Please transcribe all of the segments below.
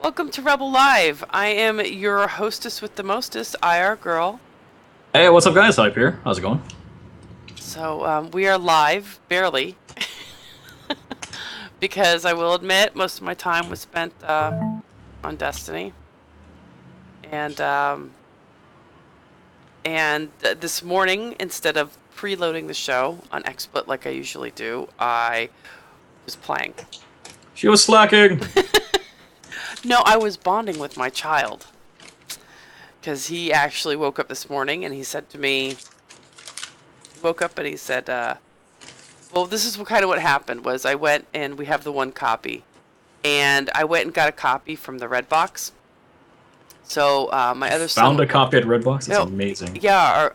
Welcome to Rebel Live. I am your hostess with the mostest, IRGRL. Hey, what's up, guys? Hype here. How's it going? So we are live, barely, because I will admit most of my time was spent on Destiny, and this morning, instead of preloading the show on XSplit like I usually do, I was playing. She was slacking. No, I was bonding with my child. Because he actually woke up this morning and he said to me, woke up and he said, well, this is kind of what happened was I went and we have the one copy. And I went and got a copy from the Red Box. So my other son... Found a copy at Redbox? That's amazing. Yeah,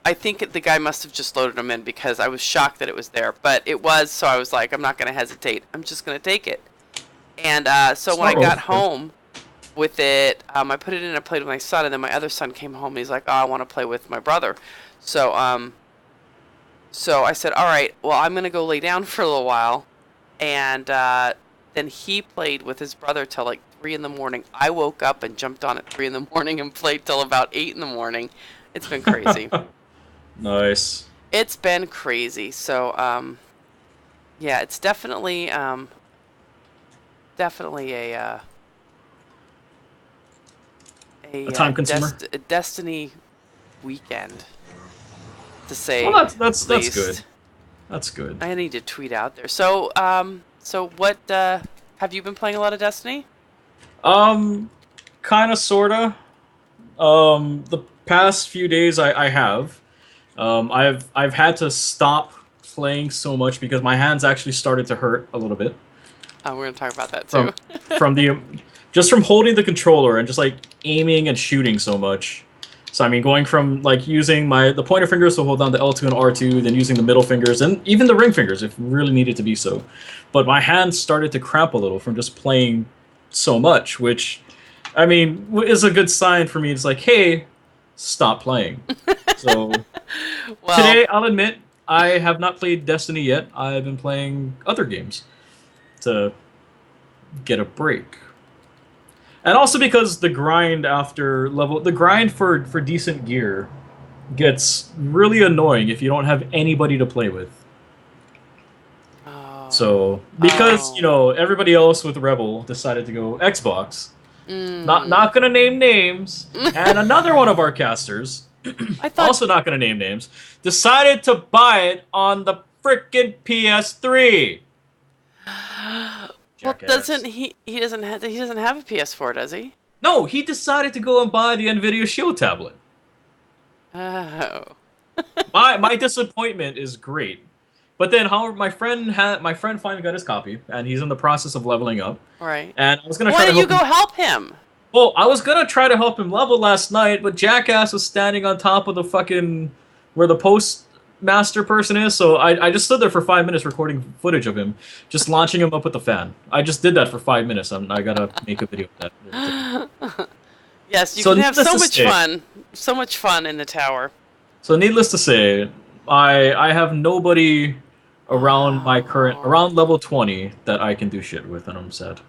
I think the guy must have just loaded them in because I was shocked that it was there. But it was, so I was like, I'm not going to hesitate. I'm just going to take it. And so when I got home with it, I put it in and I played with my son, and then my other son came home and he's like, oh, I want to play with my brother. So so I said, all right, well, I'm going to go lay down for a little while. And then he played with his brother till like 3 in the morning. I woke up and jumped on at 3 in the morning and played till about 8 in the morning. It's been crazy. Nice. It's been crazy. So yeah, it's definitely a time consumer. A Destiny weekend, to say. Well, that's good. That's good. I need to tweet out there. So so what have you been playing a lot of Destiny? Kind of, sorta. The past few days I have. I've had to stop playing so much because my hands actually started to hurt a little bit. Oh, we're gonna talk about that too. From holding the controller and just like aiming and shooting so much. So I mean, going from like using the pointer fingers to hold down the L2 and R2, then using the middle fingers and even the ring fingers if really needed to be so. But my hands started to cramp a little from just playing so much, which I mean is a good sign for me. It's like, hey, stop playing. So well, today I'll admit I have not played Destiny yet. I've been playing other games to get a break. And also because the grind for decent gear gets really annoying if you don't have anybody to play with. So because you know everybody else with Rebel decided to go Xbox, not gonna name names, and another one of our casters, also not gonna name names, decided to buy it on the frickin' PS3. Well, doesn't he doesn't have a PS4, does he? No, he decided to go and buy the Nvidia Shield tablet. Oh. my disappointment is great. But then, however, my friend finally got his copy, and he's in the process of leveling up. Right. And I was gonna Why don't you go help him? Well, I was gonna try to help him level last night, but Jackass was standing on top of the fucking where the postmaster person is, so I just stood there for 5 minutes recording footage of him, just launching him up with the fan. I just did that for 5 minutes. I gotta make a video of that. Yes, you can have so much fun in the tower. So needless to say, I have nobody around around level 20 that I can do shit with, and I'm sad.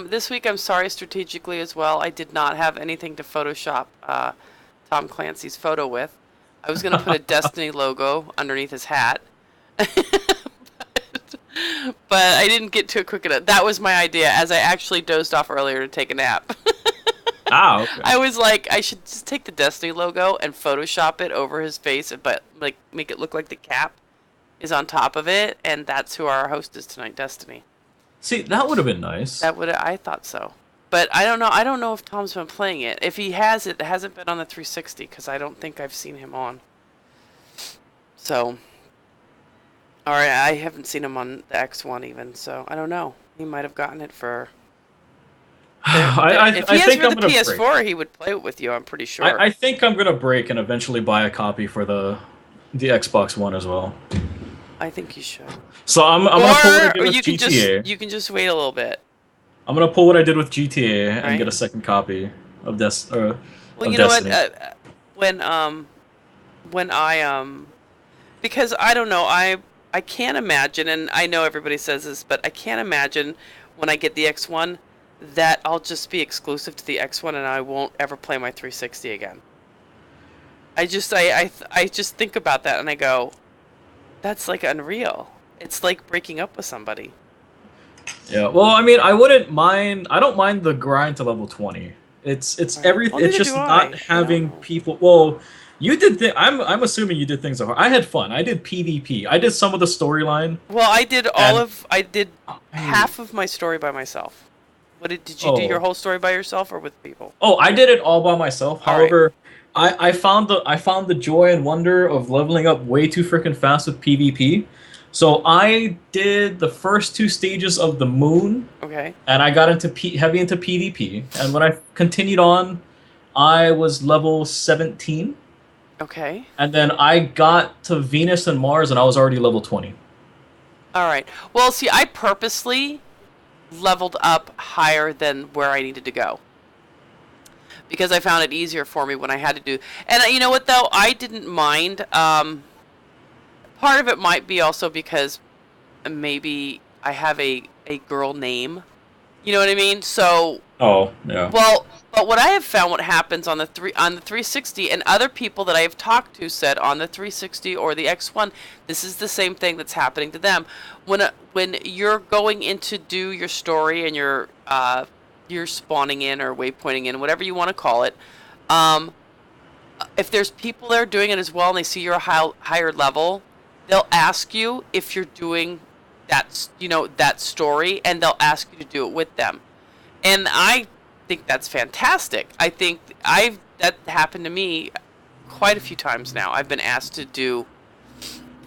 This week, I'm sorry, strategically as well, I did not have anything to Photoshop Tom Clancy's photo with. I was going to put a Destiny logo underneath his hat. but I didn't get to it quick enough. That was my idea, as I actually dozed off earlier to take a nap. Ah, okay. I was like, I should just take the Destiny logo and Photoshop it over his face, but like make it look like the cap is on top of it, and that's who our host is tonight, Destiny. See, that would have been nice. I thought so. But I don't know. I don't know if Tom's been playing it. If he has, it hasn't been on the 360 because I don't think I've seen him on. So, all right, I haven't seen him on the X1 even. So I don't know. He might have gotten it for. If he has for the PS4, he would play it with you. I'm pretty sure. I think I'm gonna break and eventually buy a copy for the Xbox One as well. I think you should. So I'm gonna pull what I did with GTA. You can just wait a little bit. I'm gonna pull what I did with GTA and get a second copy of Destiny. Well, you know what? When I because I don't know, I can't imagine, and I know everybody says this, but I can't imagine when I get the X1 that I'll just be exclusive to the X1 and I won't ever play my 360 again. I just think about that and I go, that's like unreal. It's like breaking up with somebody. Yeah. Well, I mean, I wouldn't mind. I don't mind the grind to level 20. It's Right. everything. Well, It's neither just do not I. having No. people. Well, you did. I'm assuming you did things that hard. I had fun. I did PvP. I did some of the storyline, Well, and I did I half of my story by myself. Did you do your oh whole story by yourself or with people? oh I did it all by myself. All right. However, I found the joy and wonder of leveling up way too freaking fast with PvP. So I did the first two stages of the moon, Okay. and I got into heavy into PvP. And when I continued on, I was level 17, Okay. and then I got to Venus and Mars, and I was already level 20. All right. Well, see, I purposely leveled up higher than where I needed to go because I found it easier for me when I had to do. And you know what though, I didn't mind. Part of it might be also because maybe I have a girl name. You know what I mean? So, Oh, yeah. well, but what I have found, what happens on the 360, and other people that I have talked to said on the 360 or the X1, this is the same thing that's happening to them. When you're going in to do your story and you're spawning in or waypointing in, whatever you want to call it, um, if there's people there doing it as well and they see you're a higher level, they'll ask you if you're doing that story, and they'll ask you to do it with them. And I think that's fantastic. I think that happened to me quite a few times now. I've been asked to do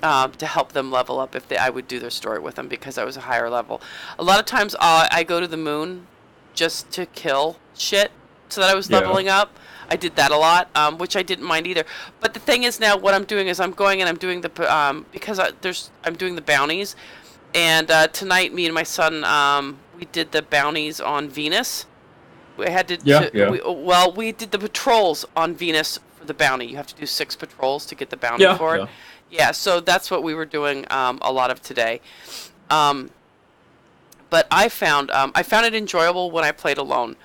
to help them level up if I would do their story with them because I was a higher level. A lot of times I go to the moon just to kill shit so that I was Yeah. leveling up. I did that a lot, which I didn't mind either. But the thing is now what I'm doing is I'm going and I'm doing the because I'm doing the bounties. And tonight, me and my son, we did the bounties on Venus. We had to, Yeah, yeah. we did the patrols on Venus for the bounty. You have to do 6 patrols to get the bounty Yeah, for it. yeah. Yeah, so that's what we were doing a lot of today. But I found it enjoyable when I played alone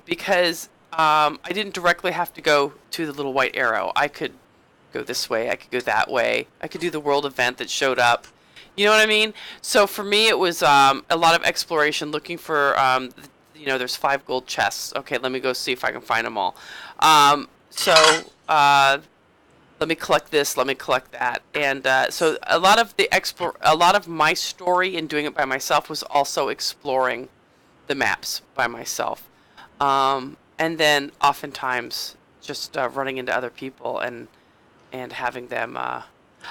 because I didn't directly have to go to the little white arrow. I could go this way. I could go that way. I could do the world event that showed up. You know what I mean? So for me, it was a lot of exploration, looking for, there's 5 gold chests. Okay, let me go see if I can find them all. Let me collect this. Let me collect that. And so a lot of my story in doing it by myself was also exploring the maps by myself. And then oftentimes just running into other people and having them. A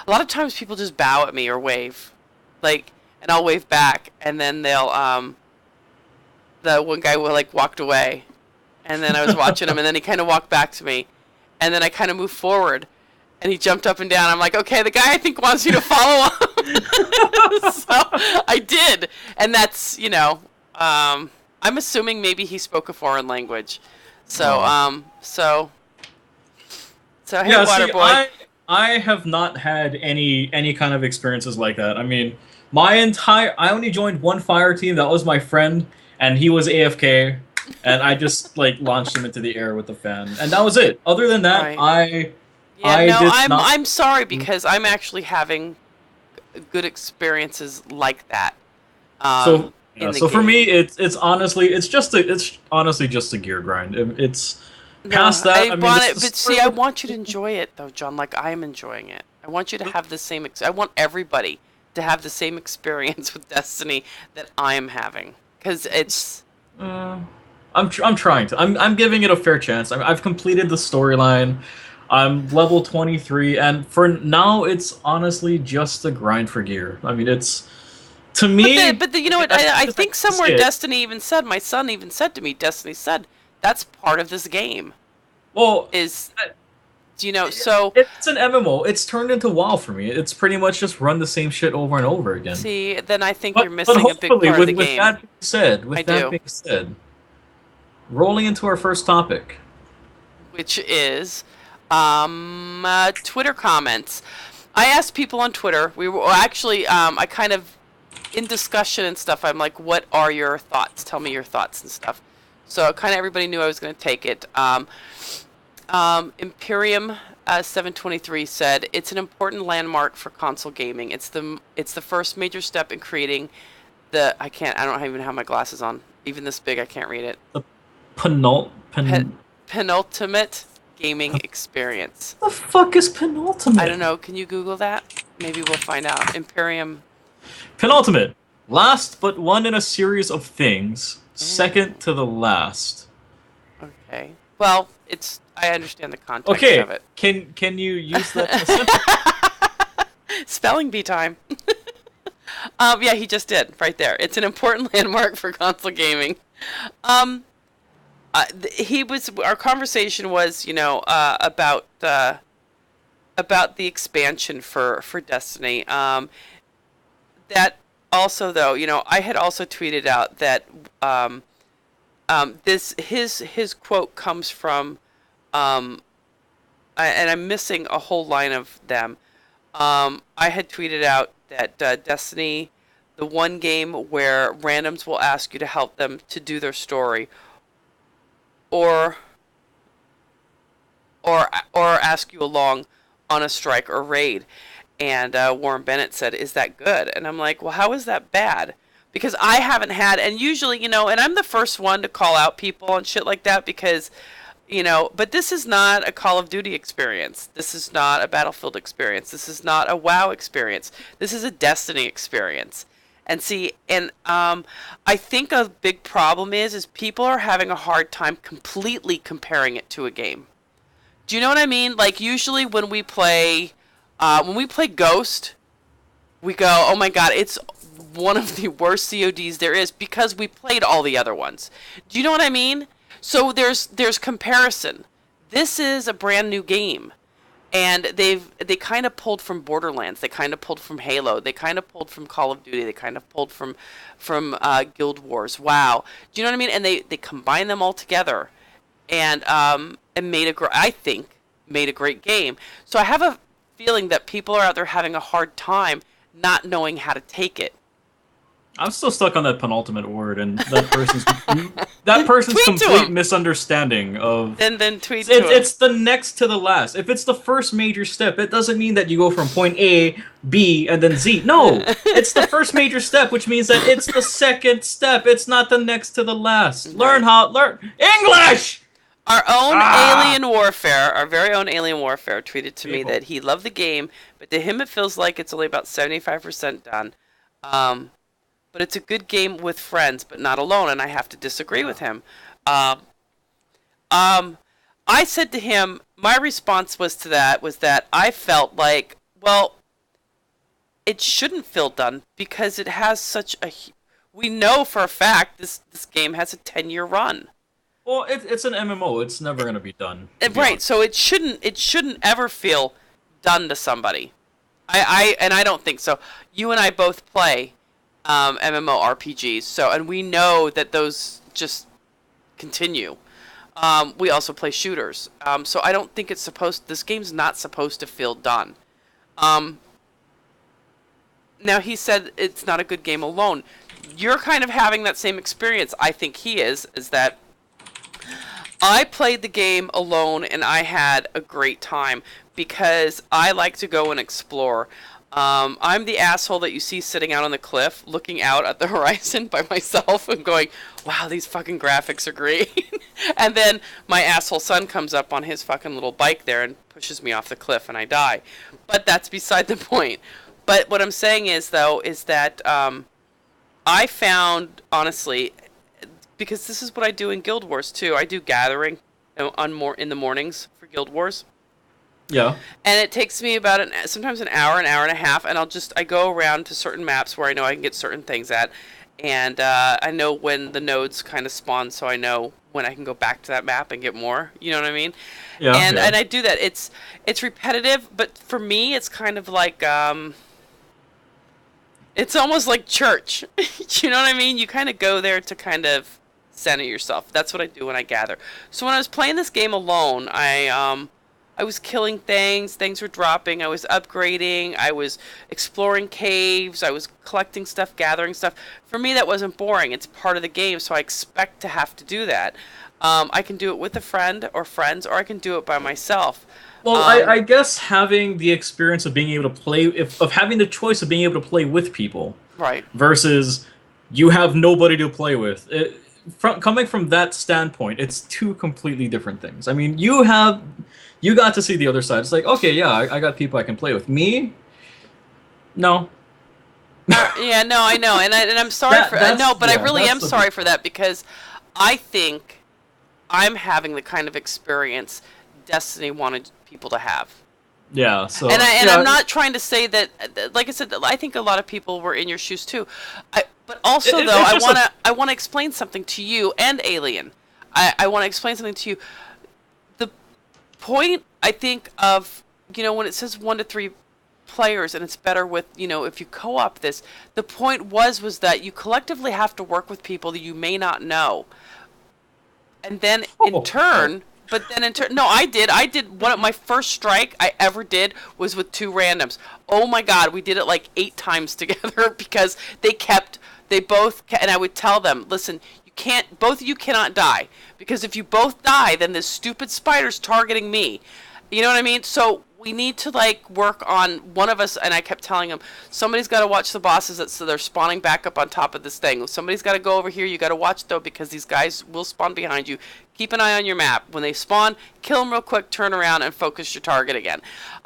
lot of times people just bow at me or wave. And I'll wave back, and then they'll the one guy walked away, and then I was watching him, and then he kind of walked back to me, and then I kind of moved forward, and he jumped up and down. I'm like, okay, the guy I think wants you to follow him. So I did, and that's I'm assuming maybe he spoke a foreign language, so hey, Yeah, Water see, Boy. I have not had any kind of experiences like that. I mean, I only joined one fire team. That was my friend, and he was AFK, and I just launched him into the air with the fan, and that was it. Other than that, Right. Yeah, I no, did I'm not. I'm sorry because I'm actually having good experiences like that. So yeah, In the so for game. me, it's honestly just a gear grind. It's past No, that. I I mean, want this it, is but see, I want you to enjoy it though, John. Like I am enjoying it. I want you to have the same. I want everybody to have the same experience with Destiny that I am having, because it's. I'm trying to. I'm giving it a fair chance. I've completed the storyline. I'm level 23, and for now, it's honestly just a grind for gear. I mean, it's to me. You know what? I think To say somewhere it. Destiny even said. My son even said to me. Destiny said that's part of this game. Well, Is so. it's an MMO. It's turned into WoW for me. It's pretty much just run the same shit over and over again. See, then I think you're But missing a big hopefully, part of the with game. that being said, I do. rolling into our first topic. Which is Twitter comments. I asked people on Twitter. We were actually I kind of in discussion and stuff, I'm like, what are your thoughts? Tell me your thoughts and stuff. So kind of everybody knew I was going to take it. Imperium 723 said it's an important landmark for console gaming. It's the first major step in creating the I don't even have my glasses on. Even this big, I can't read it. The penultimate gaming experience. The fuck is penultimate? I don't know. Can you Google that? Maybe we'll find out. Imperium. Penultimate. Last but one in a series of things. Second to the last. Okay. Well, I understand the context of it. Can you use that in a sentence? Spelling bee time. Yeah, he just did right there. It's an important landmark for console gaming. Our conversation was, about the expansion for Destiny. That also, though, I had also tweeted out that his quote comes from, and I'm missing a whole line of them. I had tweeted out that Destiny, the one game where randoms will ask you to help them to do their story, or ask you along on a strike or raid. And Warren Bennett said, "Is that good?" And I'm like, "Well, how is that bad?" Because I haven't had, and usually, and I'm the first one to call out people and shit like that because, but this is not a Call of Duty experience. This is not a Battlefield experience. This is not a WoW experience. This is a Destiny experience. And see, I think a big problem is people are having a hard time completely comparing it to a game. Do you know what I mean? Like usually when we play Ghost, we go, "Oh my god, it's one of the worst CODs there is," because we played all the other ones. Do you know what I mean? So there's comparison. This is a brand new game, and they kind of pulled from Borderlands. They kind of pulled from Halo. They kind of pulled from Call of Duty. They kind of pulled from Guild Wars. WoW. Do you know what I mean? And they combined them all together, and made a great game. So I have a feeling that people are out there having a hard time not knowing how to take it. I'm still stuck on that penultimate word, and that person's complete misunderstanding of. Then tweet to him. It's the next to the last. If it's the first major step, it doesn't mean that you go from point A, B, and then Z. No, it's the first major step, which means that it's the second step. It's not the next to the last. Learn English. Our very own Alien Warfare tweeted to me that he loved the game, but to him it feels like it's only about 75% done. But it's a good game with friends, but not alone, and I have to disagree with him. I said to him, my response was that I felt like, well, it shouldn't feel done because it has such a. We know for a fact this game has a 10-year run. Well, it's an MMO. It's never going to be done. Right, so it shouldn't ever feel done to somebody. I don't think so. You and I both play MMORPGs, and we know that those just continue. We also play shooters, so I don't think this game's not supposed to feel done. Now he said it's not a good game alone. You're kind of having that same experience. I think he is that I played the game alone and I had a great time because I like to go and explore. I'm the asshole that you see sitting out on the cliff looking out at the horizon by myself and going, "Wow, these fucking graphics are great." And then my asshole son comes up on his fucking little bike there and pushes me off the cliff and I die. But that's beside the point. But what I'm saying is that I found, honestly, because this is what I do in Guild Wars too. I do gathering in the mornings for Guild Wars. Yeah. And it takes me about sometimes an hour and a half, and I go around to certain maps where I know I can get certain things at, and I know when the nodes kind of spawn, so I know when I can go back to that map and get more. You know what I mean? Yeah. And I do that. It's repetitive, but for me, it's kind of like it's almost like church. You know what I mean? You kind of go there to kind of center yourself. That's what I do when I gather. So when I was playing this game alone, I I was killing things, things were dropping, I was upgrading, I was exploring caves, I was collecting stuff, gathering stuff. For me, that wasn't boring. It's part of the game, so I expect to have to do that. I can do it with a friend or friends, or I can do it by myself. Well, I guess having the experience of being able to play, of having the choice of being able to play with people, Right. versus you have nobody to play with. Coming from that standpoint, it's two completely different things. I mean, you got to see the other side. It's like, okay, yeah, I got people I can play with. Me, no. Yeah, no, I know, and I'm sorry for no, but I really am sorry for that because I think I'm having the kind of experience Destiny wanted people to have. Yeah, so and yeah. I'm not trying to say that. Like I said, I think a lot of people were in your shoes too. But also, though, I want to explain something to you and Alien. I want to explain something to you. The point, I think, of when it says 1 to 3 players and it's better with if you co-op this. The point was that you collectively have to work with people that you may not know, and then in turn. But then no, I did one of my first strike I ever did was with 2 randoms. Oh my god, we did it like 8 times together because they both and I would tell them, listen, both of you cannot die, because if you both die, then this stupid spider's targeting me. You know what I mean? So we need to work on one of us, and I kept telling him, somebody's got to watch the bosses so they're spawning back up on top of this thing. Somebody's got to go over here. You got to watch though, because these guys will spawn behind you. Keep an eye on your map. When they spawn, kill them real quick, turn around, and focus your target again.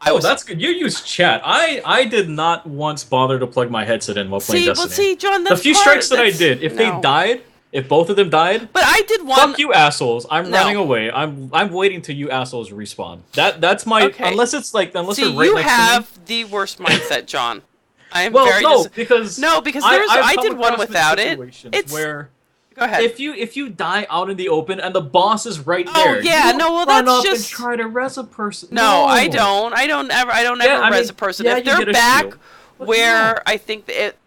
That's good. You use chat. I did not once bother to plug my headset in while playing Destiny. Well, see, John, that's the few strikes that I did, if they died, if both of them died, but I did one. Fuck you, assholes! I'm running away. I'm waiting till you assholes respawn. That's my unless it's they're right next to me. You have the worst mindset, John. I am because I did one without it. It's where. Go ahead. If you die out in the open and the boss is right there, run up and try to res a person. No, I don't. I don't ever res a person. If they're back where I think it.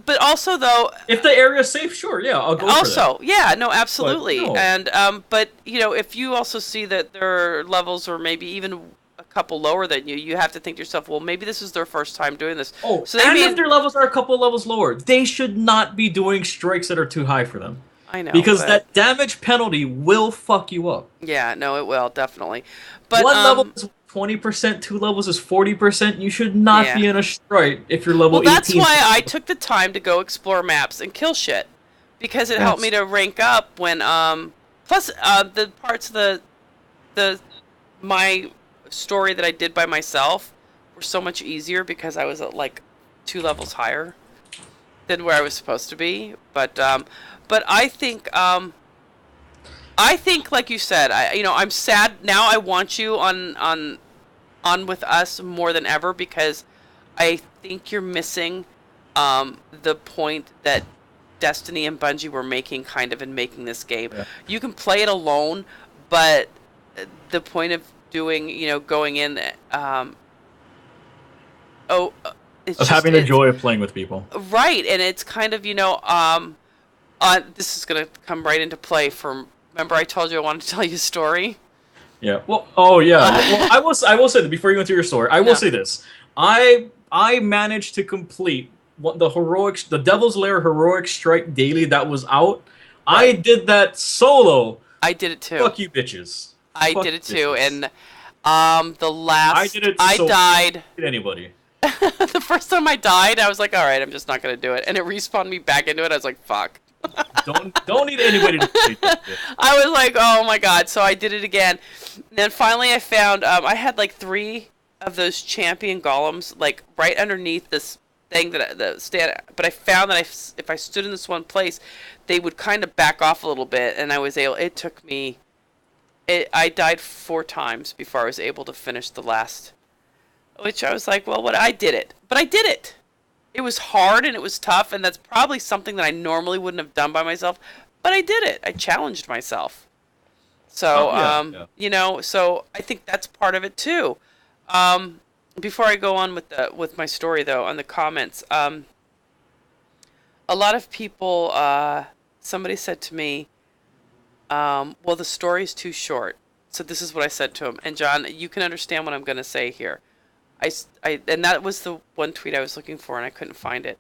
But also, though, if the area's safe, sure, yeah, I'll go for that. Also, yeah, no, absolutely. But, no. And but if you also see that their levels are maybe even a couple lower than you, you have to think to yourself, well, maybe this is their first time doing this. Oh, so if their levels are a couple levels lower, they should not be doing strikes that are too high for them. I know, because that damage penalty will fuck you up. Yeah, no, it will definitely. But one level is 20%, 2 levels is 40%. You should not be in a strike if you're level 18. Well, that's why I took the time to go explore maps and kill shit, because it helped me to rank up when plus the parts of my story that I did by myself were so much easier because I was at 2 levels higher than where I was supposed to be. But I think like you said, I'm sad now. I want you on with us more than ever, because I think you're missing the point that Destiny and Bungie were making in making this game. Yeah. You can play it alone, but the point of doing, going in of having the joy of playing with people. Right, and it's kind of, this is going to come right into play from... Remember I told you I wanted to tell you a story? Yeah. Well, oh, yeah. Well, I will say that before you go into your story, I will say this. I managed to complete the Devil's Lair Heroic Strike Daily that was out. Right. I did that solo. I did it too. Fuck you, bitches. I did it too, and the last... I died... Anybody. The first time I died, I was like, alright, I'm just not going to do it. And it respawned me back into it. I was like, fuck. Don't need anybody to play this. I was like, oh my god. So I did it again. And then finally I found, I had 3 of those champion golems, right underneath this thing but I found that if I stood in this one place, they would kind of back off a little bit, and it took me, I died 4 times before I was able to finish the last, which I was like, well, I did it. But I did it. It was hard and it was tough, and that's probably something that I normally wouldn't have done by myself, but I did it. I challenged myself. So, so I think that's part of it too. Before I go on with my story though, on the comments, a lot of people, somebody said to me, well, the story's too short. So this is what I said to him. And John, you can understand what I'm going to say here. And that was the one tweet I was looking for, and I couldn't find it.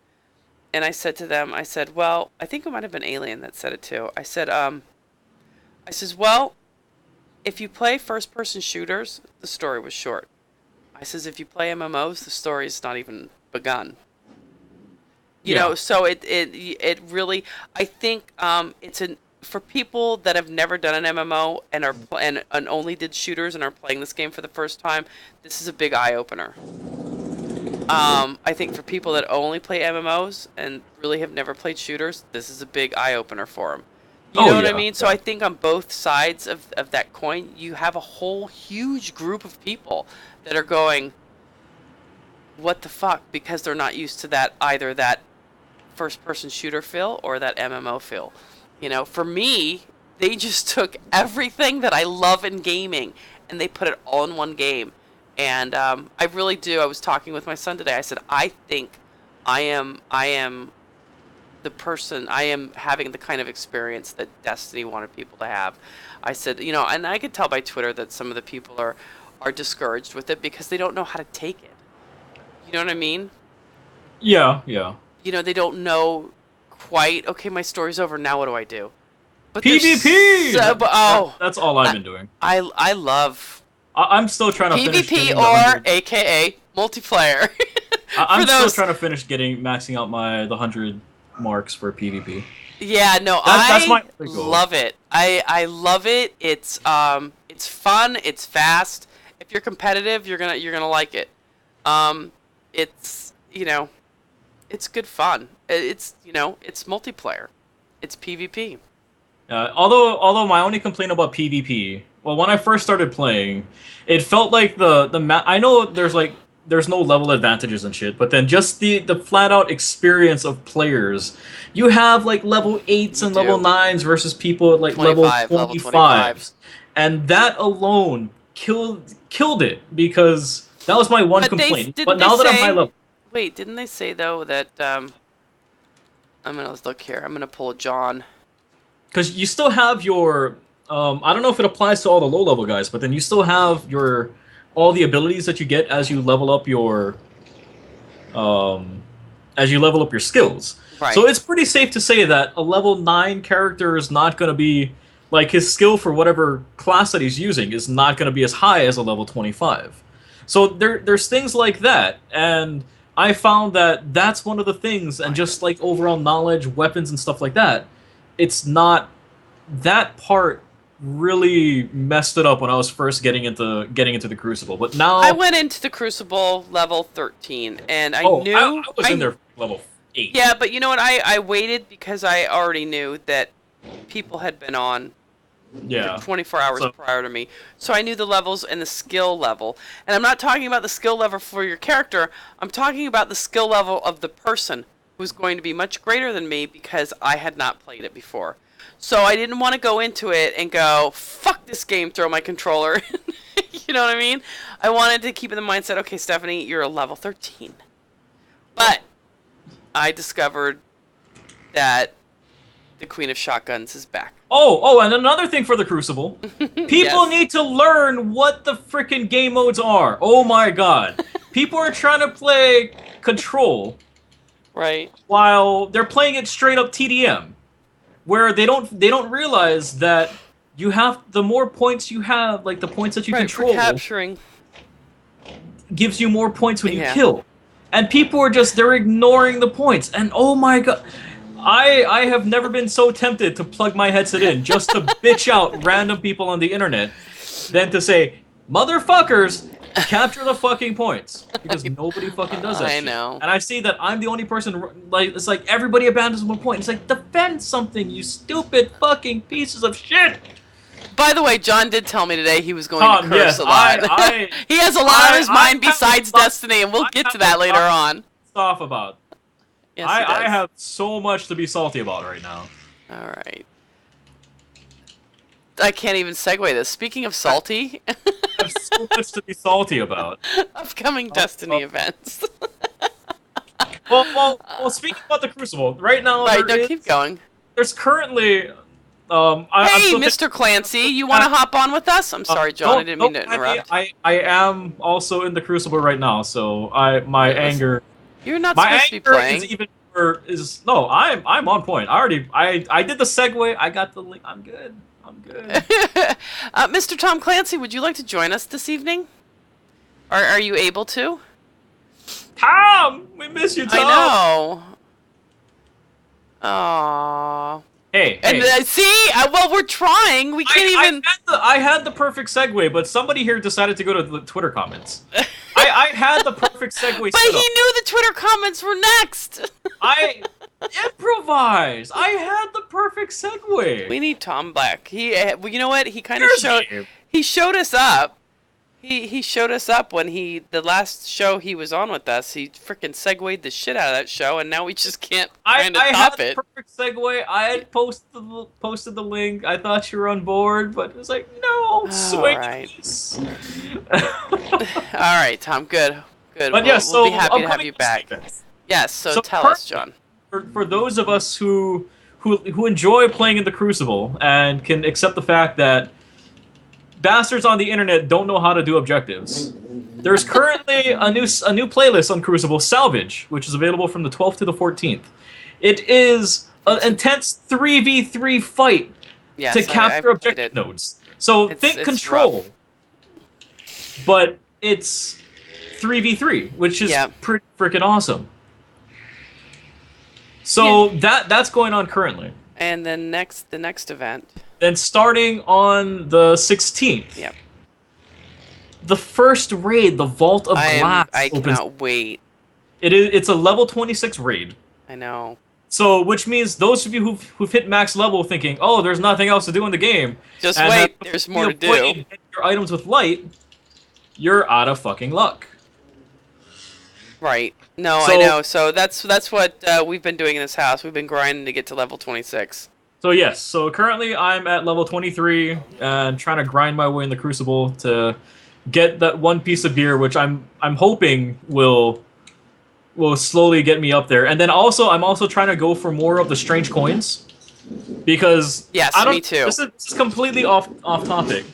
And I said to them, I said, well, I think it might have been Alien that said it too. I says, well, if you play first-person shooters, the story was short. I says, if you play MMOs, the story's not even begun. You know, so it really, I think it's for people that have never done an MMO and are and only did shooters and are playing this game for the first time, this is a big eye opener. I think for people that only play MMOs and really have never played shooters, this is a big eye opener for them. You know what I mean? So I think on both sides of that coin, you have a whole huge group of people that are going, what the fuck? Because they're not used to that, either that first-person shooter feel or that MMO feel. You know, for me, they just took everything that I love in gaming and they put it all in one game. And I really do. I was talking with my son today. I said, I think I am the person, I am having the kind of experience that Destiny wanted people to have. I said, you know, and I could tell by Twitter that some of the people are discouraged with it because they don't know how to take it. You know what I mean? Yeah, yeah. You know, they don't know quite, okay, my story's over, now what do I do? But PvP! That's all I've been doing. I love... I'm still trying to finish PvP or AKA multiplayer. I'm still trying to finish maxing out the 100 marks for PvP. Yeah, no, that's my goal. Love it. I love it. It's fun. It's fast. If you're competitive, you're gonna like it. It's, you know, it's good fun. It's, you know, it's multiplayer. It's PvP. Although my only complaint about PvP, well, when I first started playing, it felt like I know there's no level advantages and shit, but then just the flat out experience of players, you have like level 8s and level 9s versus people at like level 25s, and that alone killed it, because that was my one complaint. But now that I'm high level, wait, didn't they say though that I'm gonna look here. I'm gonna pull John. Because you still have your, I don't know if it applies to all the low-level guys, but then you still have all the abilities that you get as you level up your, skills. Right. So it's pretty safe to say that a level 9 character is not going to be, like, his skill for whatever class that he's using is not going to be as high as a level 25. So there's things like that, and I found that that's one of the things, and just like overall knowledge, weapons, and stuff like that. It's not, that part really messed it up when I was first getting into the Crucible. But now I went into the Crucible level 13, and I knew I was in there level 8. Yeah, but you know what? I waited because I already knew that people had been on 24 hours prior to me. So I knew the levels and the skill level. And I'm not talking about the skill level for your character. I'm talking about the skill level of the person, who's going to be much greater than me because I had not played it before. So I didn't want to go into it and go, fuck this game, throw my controller. You know what I mean? I wanted to keep in the mindset, okay, Stephanie, you're a level 13. But I discovered that the Queen of Shotguns is back. Oh, and another thing for the Crucible. People need to learn what the frickin' game modes are. Oh my god. People are trying to play Control. Right. While they're playing it straight up TDM, where they don't realize that you have, the more points you have, like the points that you control, for capturing, gives you more points when you kill. And people are they're ignoring the points. And oh my god, I have never been so tempted to plug my headset in just to bitch out random people on the internet than to say, motherfuckers, capture the fucking points, because nobody fucking does that. I know. And I see that I'm the only person, like, it's like everybody abandons one point. It's like, defend something, you stupid fucking pieces of shit. By the way, John did tell me today he was going to curse a lot. He has a lot on his mind besides Destiny, and we'll get to that later on. Off about. Yes, I have so much to be salty about right now. All right. I can't even segue this. Speaking of salty, I have so much to be salty about. Upcoming Destiny events. well, speaking about the Crucible, right now, keep going. There's currently Hey, Mr. Clancy, you want to hop on with us? I'm sorry, John. I didn't mean to interrupt. I am also in the Crucible right now, so my anger. You're not supposed to be playing. Is even no. I'm on point. I did the segue. I got the link. I'm good. Mr. Tom Clancy, would you like to join us this evening? Are you able to? Tom, we miss you, Tom. I know. Aww. Hey. And see, well, we're trying. We can't even. I had the perfect segue, but somebody here decided to go to the Twitter comments. I had the perfect segue. But he knew the Twitter comments were next. I improvised. I had the perfect segue. We need Tom back. You know what? He kind of showed. He showed us up. He showed us up when the last show he was on with us. He freaking segued the shit out of that show, and now we just can't kind of top it. I had the perfect segue. I had posted the link. I thought you were on board, but it was like, no, swing. All right, Tom. Good. But we'll be happy to have you back. Yes. So tell us, John. For those of us who enjoy playing in the Crucible and can accept the fact that bastards on the internet don't know how to do objectives, there's currently a new playlist on Crucible, Salvage, which is available from the 12th to the 14th. It is an intense 3v3 fight to capture objective nodes. So think Control, but it's 3v3, which is pretty freaking awesome. So that's going on currently. And then the next event. Then starting on the 16th. Yep. The first raid, the Vault of Glass. I cannot wait. It's a level 26 raid. I know. So, which means those of you who've hit max level thinking, oh, there's nothing else to do in the game. Just wait, there's more to do. Get your items with light, you're out of fucking luck. Right. No, I know. So that's what we've been doing in this house. We've been grinding to get to level 26. So yes, so currently I'm at level 23 and trying to grind my way in the Crucible to get that one piece of gear, which I'm hoping will slowly get me up there. And then I'm also trying to go for more of the strange coins, because me too. This is completely off topic.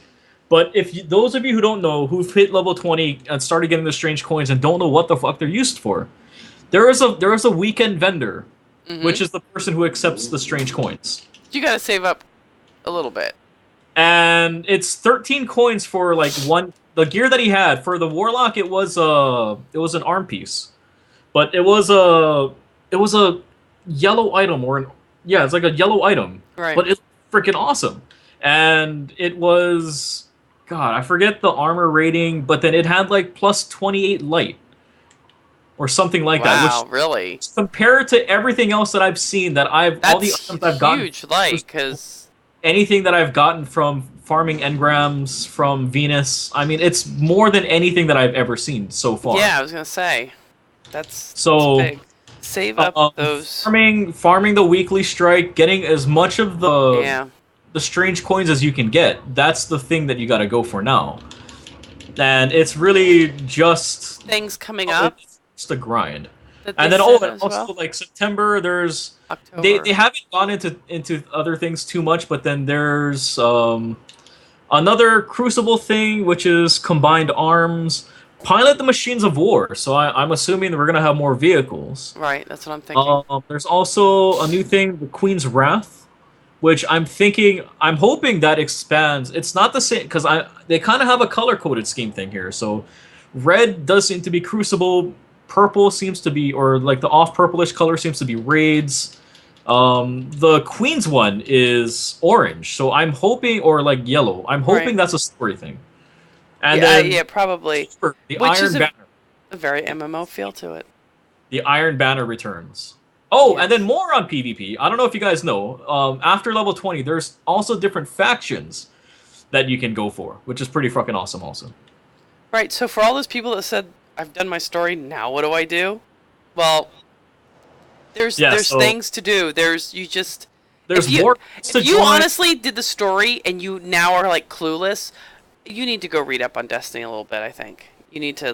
But those of you who don't know, who've hit level 20 and started getting the strange coins and don't know what the fuck they're used for, there is a weekend vendor, which is the person who accepts the strange coins. You gotta save up a little bit. And it's 13 coins for like the gear that he had. For the Warlock, it was an arm piece. But it was a yellow item, it's like a yellow item. Right. But it's freaking awesome. And it was, God, I forget the armor rating, but then it had like plus 28 light. Or something like that. Wow, really? Compared to everything else that I've seen, all the items I've gotten. Huge light, because anything that I've gotten from farming engrams from Venus, I mean, it's more than anything that I've ever seen so far. Yeah, I was gonna say, that's big. Save up those. Farming the weekly strike, getting as much of the strange coins as you can get. That's the thing that you got to go for now, and it's really just things coming up. It's the grind. And then also like September, there's October. They haven't gone into other things too much, but then there's another Crucible thing, which is combined arms, pilot the machines of war. So I'm assuming we're gonna have more vehicles. Right, that's what I'm thinking. There's also a new thing, the Queen's Wrath, which I'm hoping that expands. It's not the same because they kind of have a color coded scheme thing here. So red does seem to be Crucible. Purple seems to be, or like the off purplish color seems to be raids. The Queen's one is orange, so I'm hoping, or like yellow. I'm hoping that's a story thing. And then probably. The Iron Banner. A very MMO feel to it. The Iron Banner returns. Oh, and then more on PvP. I don't know if you guys know. After level 20, there's also different factions that you can go for, which is pretty fucking awesome also. Right, so for all those people that said, I've done my story, now what do I do? Well, there's things to do. There's more if you honestly did the story and you now are like clueless, you need to go read up on Destiny a little bit, I think. You need to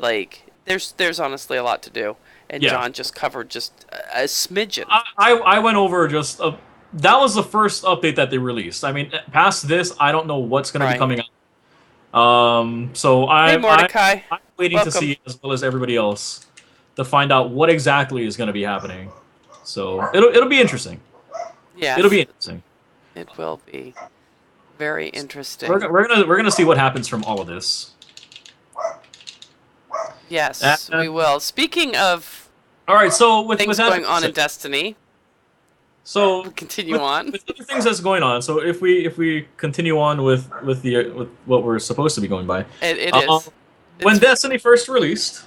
there's honestly a lot to do. And John just covered just a smidgen. I went over just that was the first update that they released. I mean, past this, I don't know what's going to be Right. coming out. So Hey, Mordecai. I'm waiting to Welcome. see, as well as everybody else, to find out what exactly is going to be happening. So it'll be interesting. It'll be Yes, interesting. it will be very interesting. We're gonna see what happens from all of this. Yes, we will. Speaking of All right, so things going on in Destiny, so we'll continue on. with other things that's going on. So if we continue on with what we're supposed to be going by, It is. when It's, Destiny first released.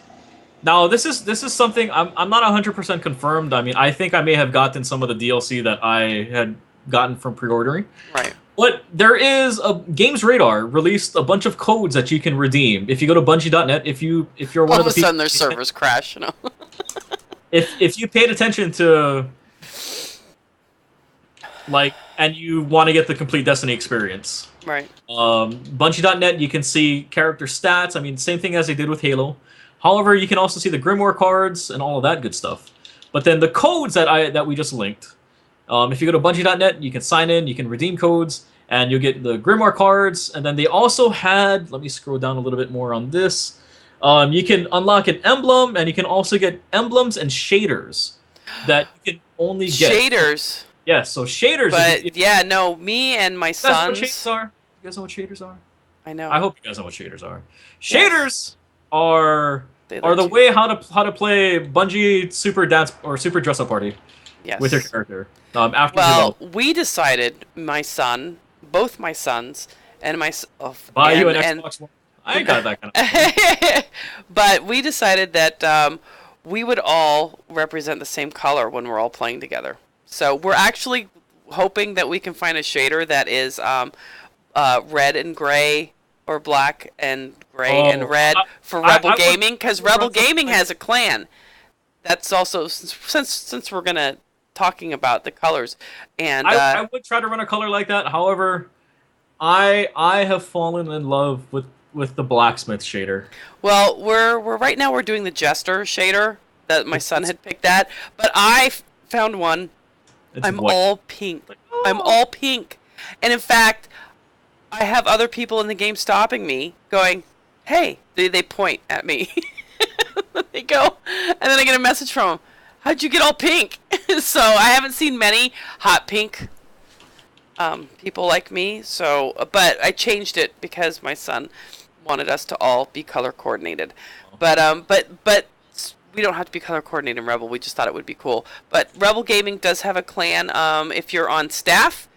Now this is something I'm not 100% confirmed. I mean, I think I may have gotten some of the DLC that I had gotten from pre-ordering. right. But there is a Games Radar released a bunch of codes that you can redeem if you go to Bungie.net. If you're one All of of the a sudden, people, their servers crash. You know. if you paid attention to and you want to get the complete Destiny experience, Right. Bungie.net, you can see character stats. I mean, same thing as they did with Halo. However, you can also see the Grimoire cards and all of that good stuff. But then the codes that we just linked, if you go to Bungie.net, you can sign in, you can redeem codes, and you'll get the Grimoire cards. And then they also had, let me scroll down a little bit more on this. You can unlock an emblem, and you can also get emblems and shaders that you can only get. Shaders. Yes, so shaders. But yeah, no, me and my That's what sons. shaders are. You guys know what shaders are? I know. I hope you guys know what shaders are. Shaders are They the let you- way how to play Bungie Super Dance or Super Dress Up Party Yes. with your character. After Well, we decided, both my sons, and myself. buy you an Xbox One. I ain't got that kind of. But we decided that we would all represent the same color when we're all playing together. So we're actually hoping that we can find a shader that is red and gray or black and gray and red for Rebel Gaming, because Rebel Gaming has a clan. That's also since we're gonna talking about the colors, and I would try to run a color like that. However, I have fallen in love with the blacksmith shader. well, we're right now we're doing the Jester shader that my son had picked at, but I found one. I'm white. all pink. I'm all pink. And in fact, I have other people in the game stopping me, going, hey, they point at me. They go, and then I get a message from them. How'd you get all pink? So I haven't seen many hot pink people like me. So, but I changed it because my son wanted us to all be color coordinated. But we don't have to be color coordinated in Rebel. We just thought it would be cool. But Rebel Gaming does have a clan. If you're on staff,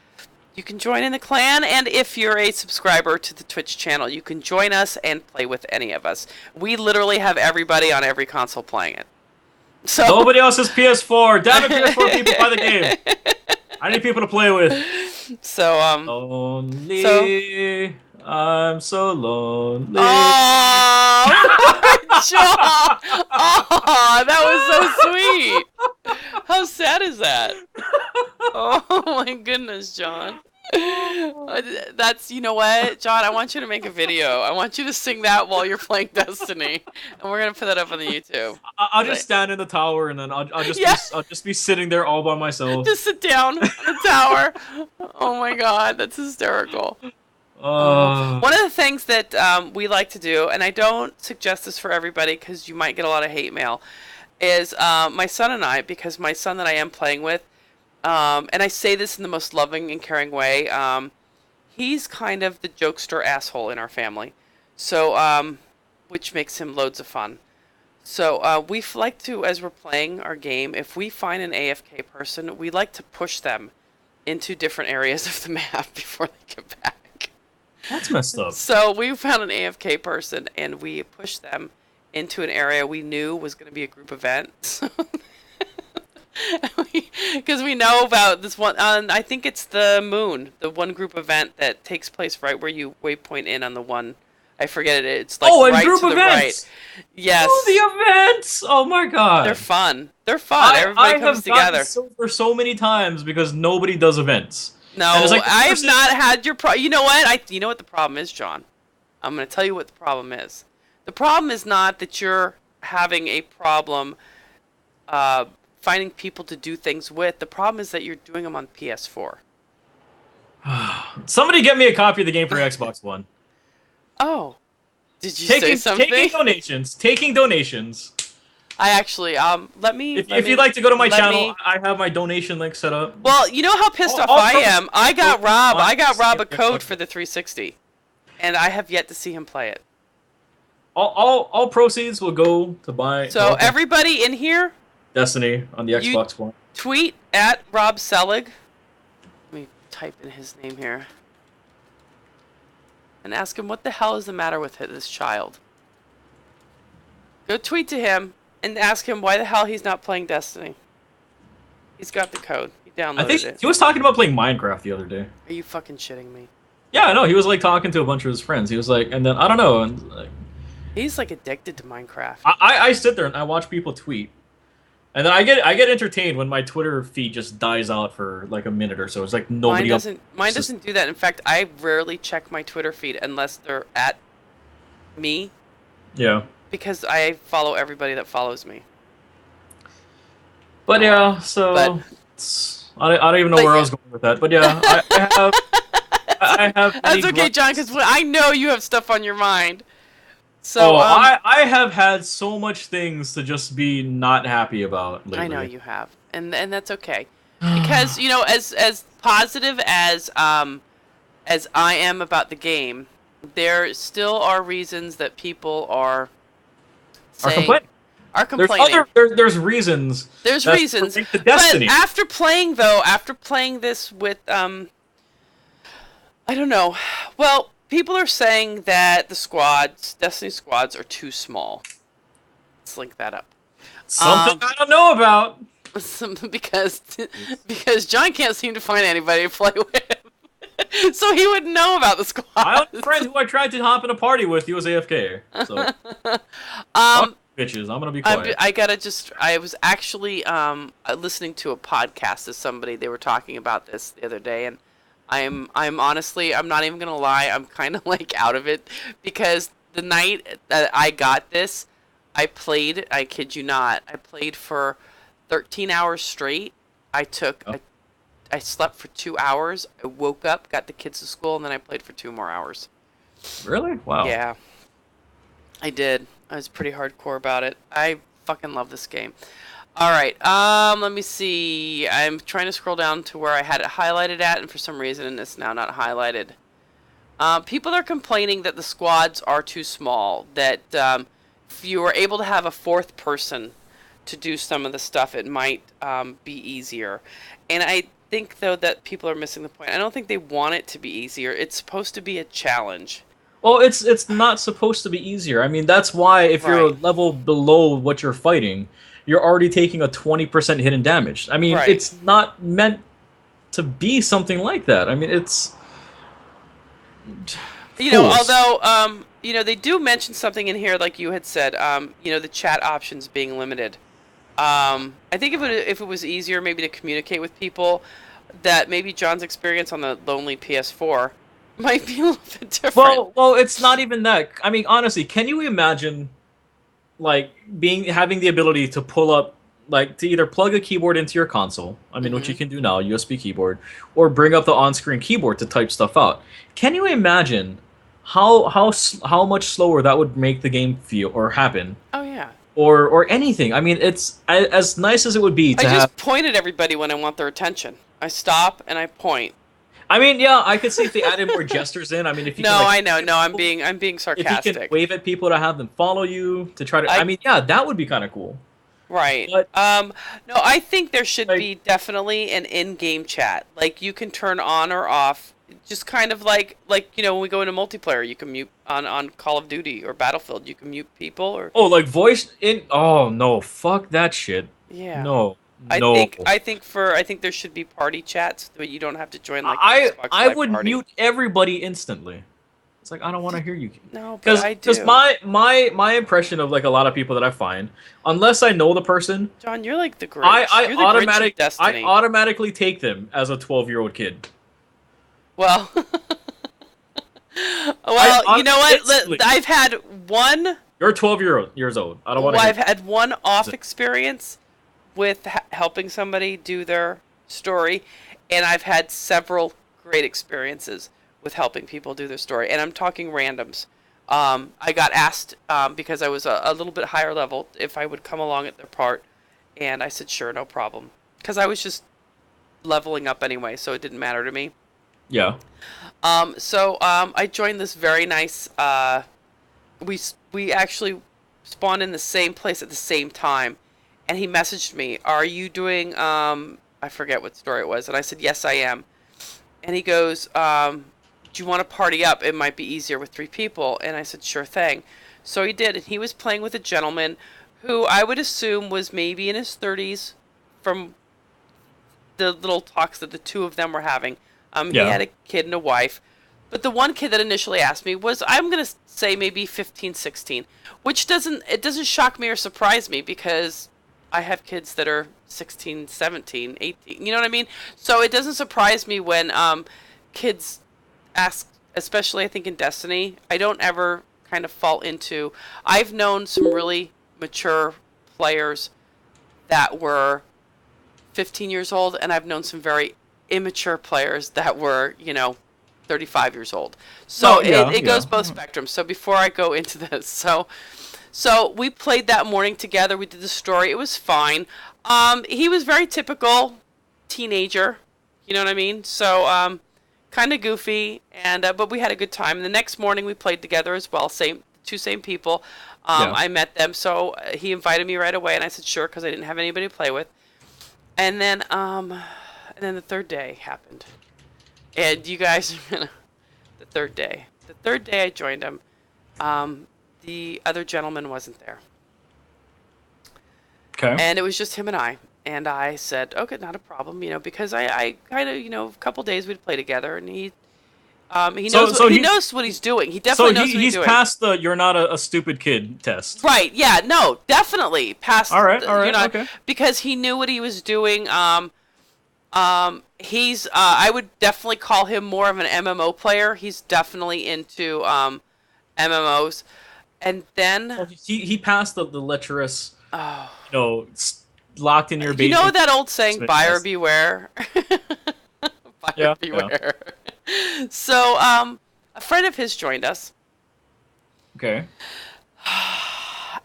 you can join in the clan. And if you're a subscriber to the Twitch channel, you can join us and play with any of us. We literally have everybody on every console playing it. So Nobody else has PS4. Damn it, PS4 people buy the game. I need people to play with. So Lonely. I'm so lonely. Oh, John! Oh, that was so sweet. How sad is that? Oh my goodness, John. That's, you know what, John? I want you to make a video. I want you to sing that while you're playing Destiny, and we're gonna put that up on the YouTube. I'll just stand in the tower, and then I'll just be sitting there all by myself. Just sit down on the tower. Oh my God, that's hysterical. One of the things that we like to do, and I don't suggest this for everybody because you might get a lot of hate mail, is my son and I, because my son that I am playing with, and I say this in the most loving and caring way, he's kind of the jokester asshole in our family, so which makes him loads of fun. So we like to, as we're playing our game, if we find an AFK person, we like to push them into different areas of the map before they get back. That's messed up. So we found an AFK person, and we pushed them into an area we knew was going to be a group event. Because we know about this one, I think it's the Moon, the one group event that takes place right where you waypoint in on the one. I forget it. It's like right group to the events. right. Yes. Oh, the events! Oh my God. They're fun. They're fun. Everybody comes together. Silver so many times because nobody does events. No, I've not had your You know what? You know what the problem is, John? I'm going to tell you what the problem is. The problem is not that you're having a problem finding people to do things with. The problem is that you're doing them on PS4. Somebody get me a copy of the game for Xbox One. Oh, did you say something? Taking donations. I actually, If you'd like to go to my channel, I have my donation link set up. Well, you know how pissed off I am? I got Rob a code for the 360. And I have yet to see him play it. All proceeds will go to buy... So everybody in here... Destiny on the Xbox One. Tweet at Rob Selig. Let me type in his name here. And ask him what the hell is the matter with this child. Go tweet to him and ask him why the hell he's not playing Destiny. He's got the code. He downloaded it. He was talking about playing Minecraft the other day. Are you fucking shitting me? Yeah, no, he was like talking to a bunch of his friends. He was like, and then I don't know, and like, he's like addicted to Minecraft. I sit there and I watch people tweet, and then I get entertained when my Twitter feed just dies out for like a minute or so. It's like nobody Mine doesn't do that. In fact, I rarely check my Twitter feed unless they're at me. Yeah. Because I follow everybody that follows me. But yeah, so I don't even know where I was going with that. But yeah, I have. That's okay, John, because I know you have stuff on your mind. So I have had so much things to just be not happy about lately. I know you have, and that's okay, because you know, as positive as I am about the game, there still are reasons that people are complaining. There's reasons. There's reasons. But after playing this with I don't know. Well, people are saying that the Destiny squads are too small. Let's link that up. Something I don't know about. because John can't seem to find anybody to play with. So he wouldn't know about the squad. I have a friend who I tried to hop in a party with. He was AFK. So. Bitches, I'm gonna be quiet. I was actually listening to a podcast of somebody. They were talking about this the other day, and I'm honestly, I'm not even gonna lie, I'm kind of like out of it, because the night that I got this, I kid you not, I played for 13 hours straight. I slept for 2 hours. I woke up, got the kids to school, and then I played for 2 more hours. Really? Wow. Yeah, I did. I was pretty hardcore about it. I fucking love this game. Alright, let me see. I'm trying to scroll down to where I had it highlighted at, and for some reason it's now not highlighted. People are complaining that the squads are too small, that if you were able to have a fourth person to do some of the stuff, it might be easier. And I think, though, that people are missing the point. I don't think they want it to be easier. It's supposed to be a challenge. Well, it's not supposed to be easier. I mean, that's why if you're a level below what you're fighting, you're already taking a 20% hidden damage. I mean, it's not meant to be something like that. I mean, it's... You know, although, you know, they do mention something in here, like you had said, you know, the chat options being limited. I think if it was easier maybe to communicate with people, that maybe John's experience on the lonely PS4 might be a little bit different. Well, it's not even that. I mean, honestly, can you imagine, like, having the ability to pull up, like, to either plug a keyboard into your console, I mean, which you can do now, USB keyboard, or bring up the on-screen keyboard to type stuff out. Can you imagine how much slower that would make the game feel or happen? Oh yeah. Or anything. I mean, it's as nice as it would be to I just point at everybody when I want their attention. I stop and I point. I mean, yeah, I could see if they added more gestures in. I mean, if you can, like, I know. No, I'm being sarcastic. If you can wave at people to have them follow you to try to. I mean, yeah, that would be kind of cool. Right. But, no, I think there should be definitely an in-game chat. Like, you can turn on or off. Just kind of like you know, when we go into multiplayer, you can mute on Call of Duty or Battlefield. You can mute people or. Oh, like voice in. Oh no! Fuck that shit. Yeah. No. I think there should be party chats, but you don't have to join like. I would mute everybody instantly. It's like, I don't want to hear you. No, but I do. Because my impression of, like, a lot of people that I find, unless I know the person, John, you're like the Grinch. I automatically take them as a 12-year-old kid. Well, you know what? I've had one. You're 12 years old. I don't want to. I've had one off experience with helping somebody do their story, and I've had several great experiences with helping people do their story, and I'm talking randoms. I got asked because I was a little bit higher level if I would come along at their part, and I said sure, no problem, because I was just leveling up anyway, so it didn't matter to me. Yeah. I joined this very nice. We actually spawned in the same place at the same time, and he messaged me, "Are you doing I forget what story it was," and I said, "Yes, I am." And he goes, "Do you want to party up? It might be easier with 3 people." And I said, "Sure thing." So he did, and he was playing with a gentleman who I would assume was maybe in his 30s from the little talks that the 2 of them were having. He had a kid and a wife. But the one kid that initially asked me was, I'm going to say maybe 15, 16, which doesn't shock me or surprise me because I have kids that are 16, 17, 18. You know what I mean? So it doesn't surprise me when kids ask, especially I think in Destiny. I don't ever kind of fall into... I've known some really mature players that were 15 years old, and I've known some very immature players that were, 35 years old. So it goes both spectrums. So before I go into this, so we played that morning together. We did the story. It was fine. He was very typical teenager. You know what I mean? So kind of goofy, and but we had a good time. And the next morning we played together as well. Same people. I met them. So he invited me right away, and I said sure because I didn't have anybody to play with. And then the third day happened. And you guys are gonna... The third day I joined him, the other gentleman wasn't there. Okay. And it was just him and I. And I said, okay, not a problem, because I kind of, a couple days we'd play together, and he knows what he's doing. He definitely knows what he's doing. He's passed the "you're not a stupid kid" test. Right? Yeah. No. Definitely passed. All right. Okay. Because he knew what he was doing. He's I would definitely call him more of an MMO player. He's definitely into MMOs. And then he passed the lecherous, locked in your basement. You know that old saying, buyer beware? Buyer beware. Yeah. So, a friend of his joined us. Okay.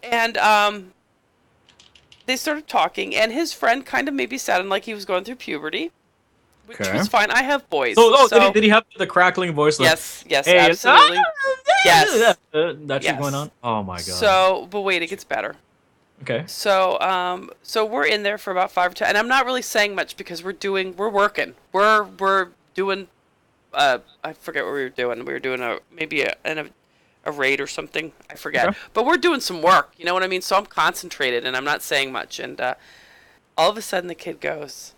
And, they started talking, and his friend kind of maybe sounded like he was going through puberty, which was fine. I have boys. So did he have the crackling voice? Like, yes, hey, absolutely. Yes. That's going on? Oh, my God. So, but wait, it gets better. Okay. So, so we're in there for about 5 or 10, and I'm not really saying much because we're working. We're doing, I forget what we were doing. We were doing maybe a raid or something. I forget. Okay. But we're doing some work. You know what I mean? So I'm concentrated, and I'm not saying much. And all of a sudden, the kid goes,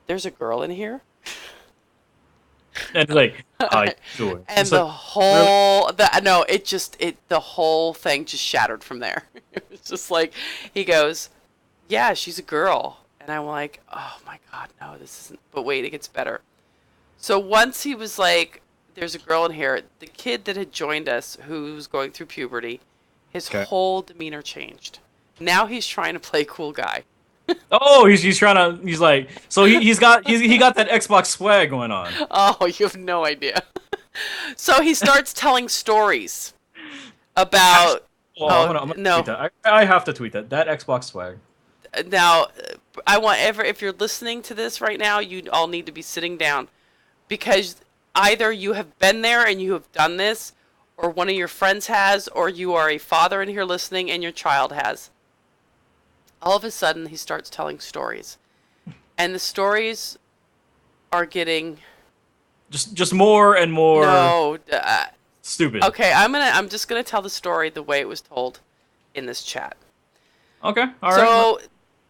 "There's a girl in here." And like, sure. And the whole, the whole thing just shattered from there. It's just like, he goes, "Yeah, she's a girl," and I'm like, "Oh my God, no, this isn't." But wait, it gets better. So once he was like, "There's a girl in here," the kid that had joined us, who was going through puberty, his whole demeanor changed. Now he's trying to play cool guy. Oh, he's trying to. He's like, so he got that Xbox swag going on. Oh, you have no idea. So he starts telling stories about. I'm gonna tweet that. I have to tweet that. That Xbox swag. Now, I want if you're listening to this right now, you all need to be sitting down, because either you have been there and you have done this, or one of your friends has, or you are a father in here listening and your child has. All of a sudden, he starts telling stories, and the stories are getting just more and more. No, stupid. Okay, I'm just gonna tell the story the way it was told in this chat. Okay, all right. So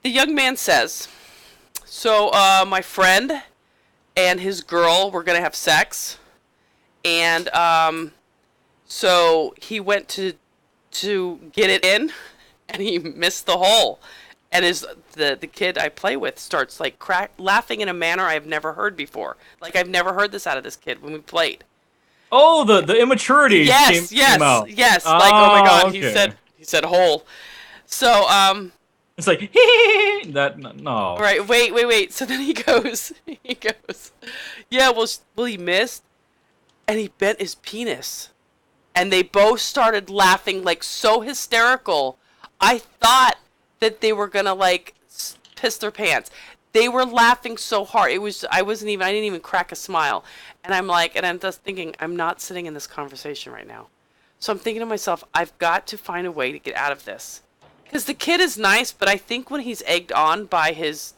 the young man says, "So my friend and his girl were gonna have sex, and so he went to get it in, and he missed the hole, and the kid I play with starts like laughing in a manner I've never heard before. Like, I've never heard this out of this kid when we played. Oh, the immaturity came out. Yes. Like, oh my God, okay. he said hole. So It's like that. No. Right. Wait. So then he goes. Yeah. Well, he missed, and he bent his penis, and they both started laughing like so hysterical. I thought that they were gonna like piss their pants. They were laughing so hard. I didn't even crack a smile. And I'm just thinking, I'm not sitting in this conversation right now. So I'm thinking to myself, I've got to find a way to get out of this. Because the kid is nice, but I think when he's egged on by his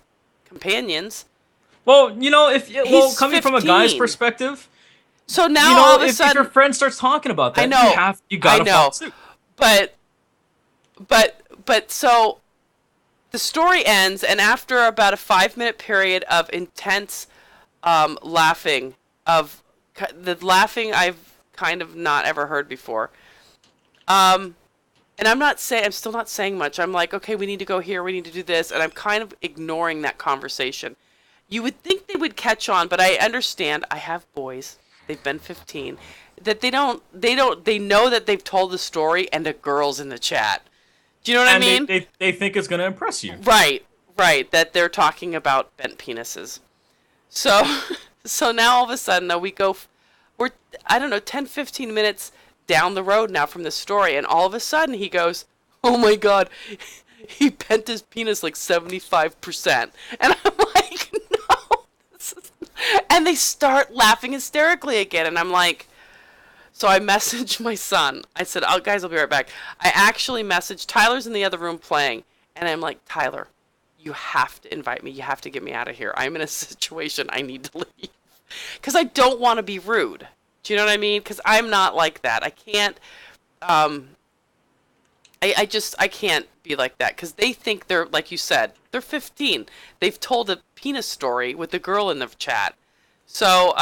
companions. Well, coming from a guy's 15. perspective, So now all of a sudden, if your friend starts talking about that, I know, you gotta follow suit. But so the story ends, and after about a 5-minute period of intense laughing, of the laughing I've kind of not ever heard before. And I'm still not saying much. I'm like, okay, we need to go here, we need to do this, and I'm kind of ignoring that conversation. You would think they would catch on, but I understand. I have boys. They've been 15. That they know that they've told the story, and a girl's in the chat. Do you know what I mean? They think it's gonna impress you. Right. That they're talking about bent penises. So now all of a sudden, though, we're, I don't know, 10, 15 minutes down the road now from the story, and all of a sudden he goes, oh my god, he bent his penis like 75%. And I'm like, no. And they start laughing hysterically again, and I'm like, so I messaged my son. I said, oh, guys, I'll be right back. I actually messaged, Tyler's in the other room playing, and I'm like, Tyler, you have to invite me. You have to get me out of here. I'm in a situation I need to leave. Because I don't want to be rude. Do you know what I mean? Because I'm not like that. I can't, I can't be like that. Because they think they're, like you said, they're 15. They've told a penis story with the girl in the chat. So,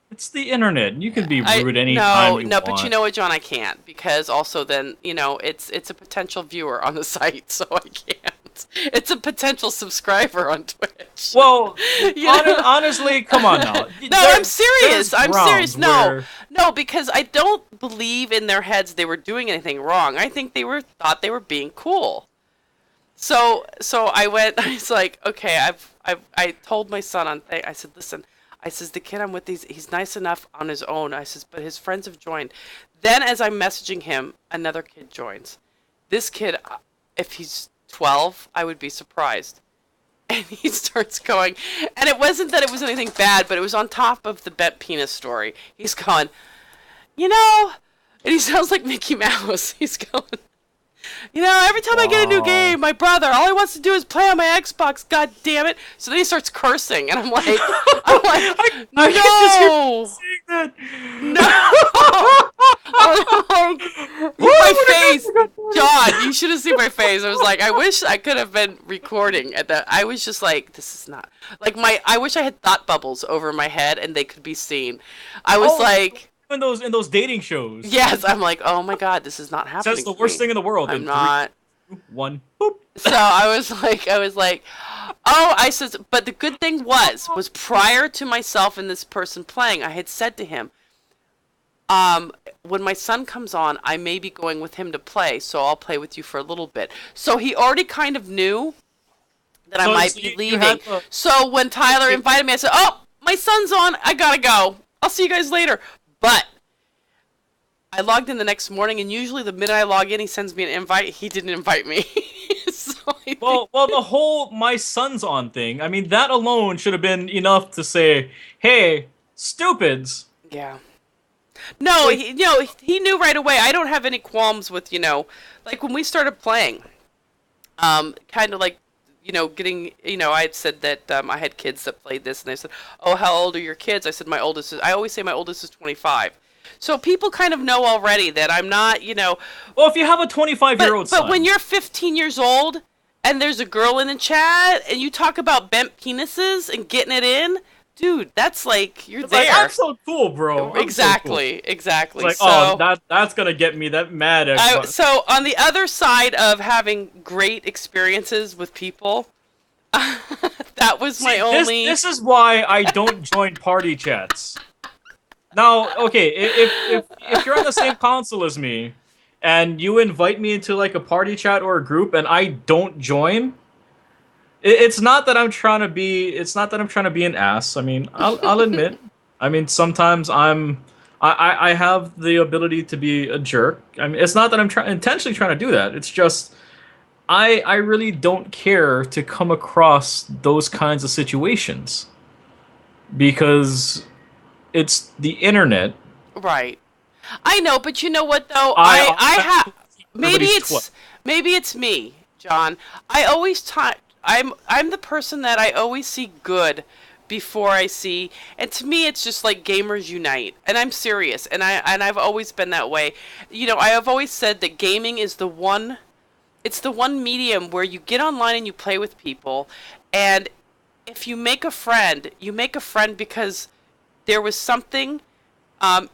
it's the internet. You can be rude anytime you want. No, but you know what, John? I can't. Because also then, it's a potential viewer on the site, so I can't. It's a potential subscriber on Twitch. Well, honestly, come on now. No, I'm serious. No, because I don't believe in their heads they were doing anything wrong. I think they thought they were being cool. So I was like, okay, I told my son I said, listen, I says, the kid I'm with, he's nice enough on his own. I says, but his friends have joined. Then as I'm messaging him, another kid joins. This kid, if he's 12, I would be surprised. And he starts going, and it wasn't that it was anything bad, but it was on top of the bent penis story. He's going, and he sounds like Mickey Mouse. He's going, every time I get a new game, my brother, all he wants to do is play on my Xbox, god damn it. So then he starts cursing, and I'm like, no! My face! John, you should have seen my face. I was like, I wish I could have been recording at that. I was just like, this is not... I wish I had thought bubbles over my head, and they could be seen. I was like... In those dating shows. Yes, I'm like, oh my god, this is not happening. That's the worst thing in the world. I'm not. 3, 2, 1, boop. So I was like, oh, I says, but the good thing was prior to myself and this person playing, I had said to him, when my son comes on, I may be going with him to play, so I'll play with you for a little bit. So he already kind of knew that I might be leaving. So when Tyler invited me, I said, oh, my son's on, I gotta go. I'll see you guys later. But I logged in the next morning, and usually the minute I log in, he sends me an invite. He didn't invite me. Well, the whole my son's on thing, I mean, that alone should have been enough to say, hey, stupids. Yeah. No, he knew right away. I don't have any qualms with, like when we started playing, kind of like, getting, I had said that I had kids that played this, and they said, oh, how old are your kids? I said, I always say my oldest is 25. So people kind of know already that I'm not, Well, if you have a 25-year-old son. But when you're 15 years old, and there's a girl in the chat, and you talk about bent penises and getting it in, dude, that's like, you're there. I'm so cool, bro. Exactly. It's like, so, that's gonna get me that mad. So on the other side of having great experiences with people, that was my only... This is why I don't join party chats. Now, okay, if you're on the same console as me, and you invite me into like a party chat or a group, and I don't join. It's not that I'm trying to be. It's not that I'm trying to be an ass. I mean, I'll admit. I mean, sometimes I have the ability to be a jerk. I mean, it's not that I'm intentionally trying to do that. It's just I really don't care to come across those kinds of situations because it's the internet. Right. I know, but you know what though? I have maybe it's me, John. I always talk. I'm the person that I always see good before I see, and to me it's just like gamers unite, and I'm serious, and I've always been that way. You know, I have always said that gaming is the one. It's the one medium where you get online and you play with people, and if you make a friend, because there was something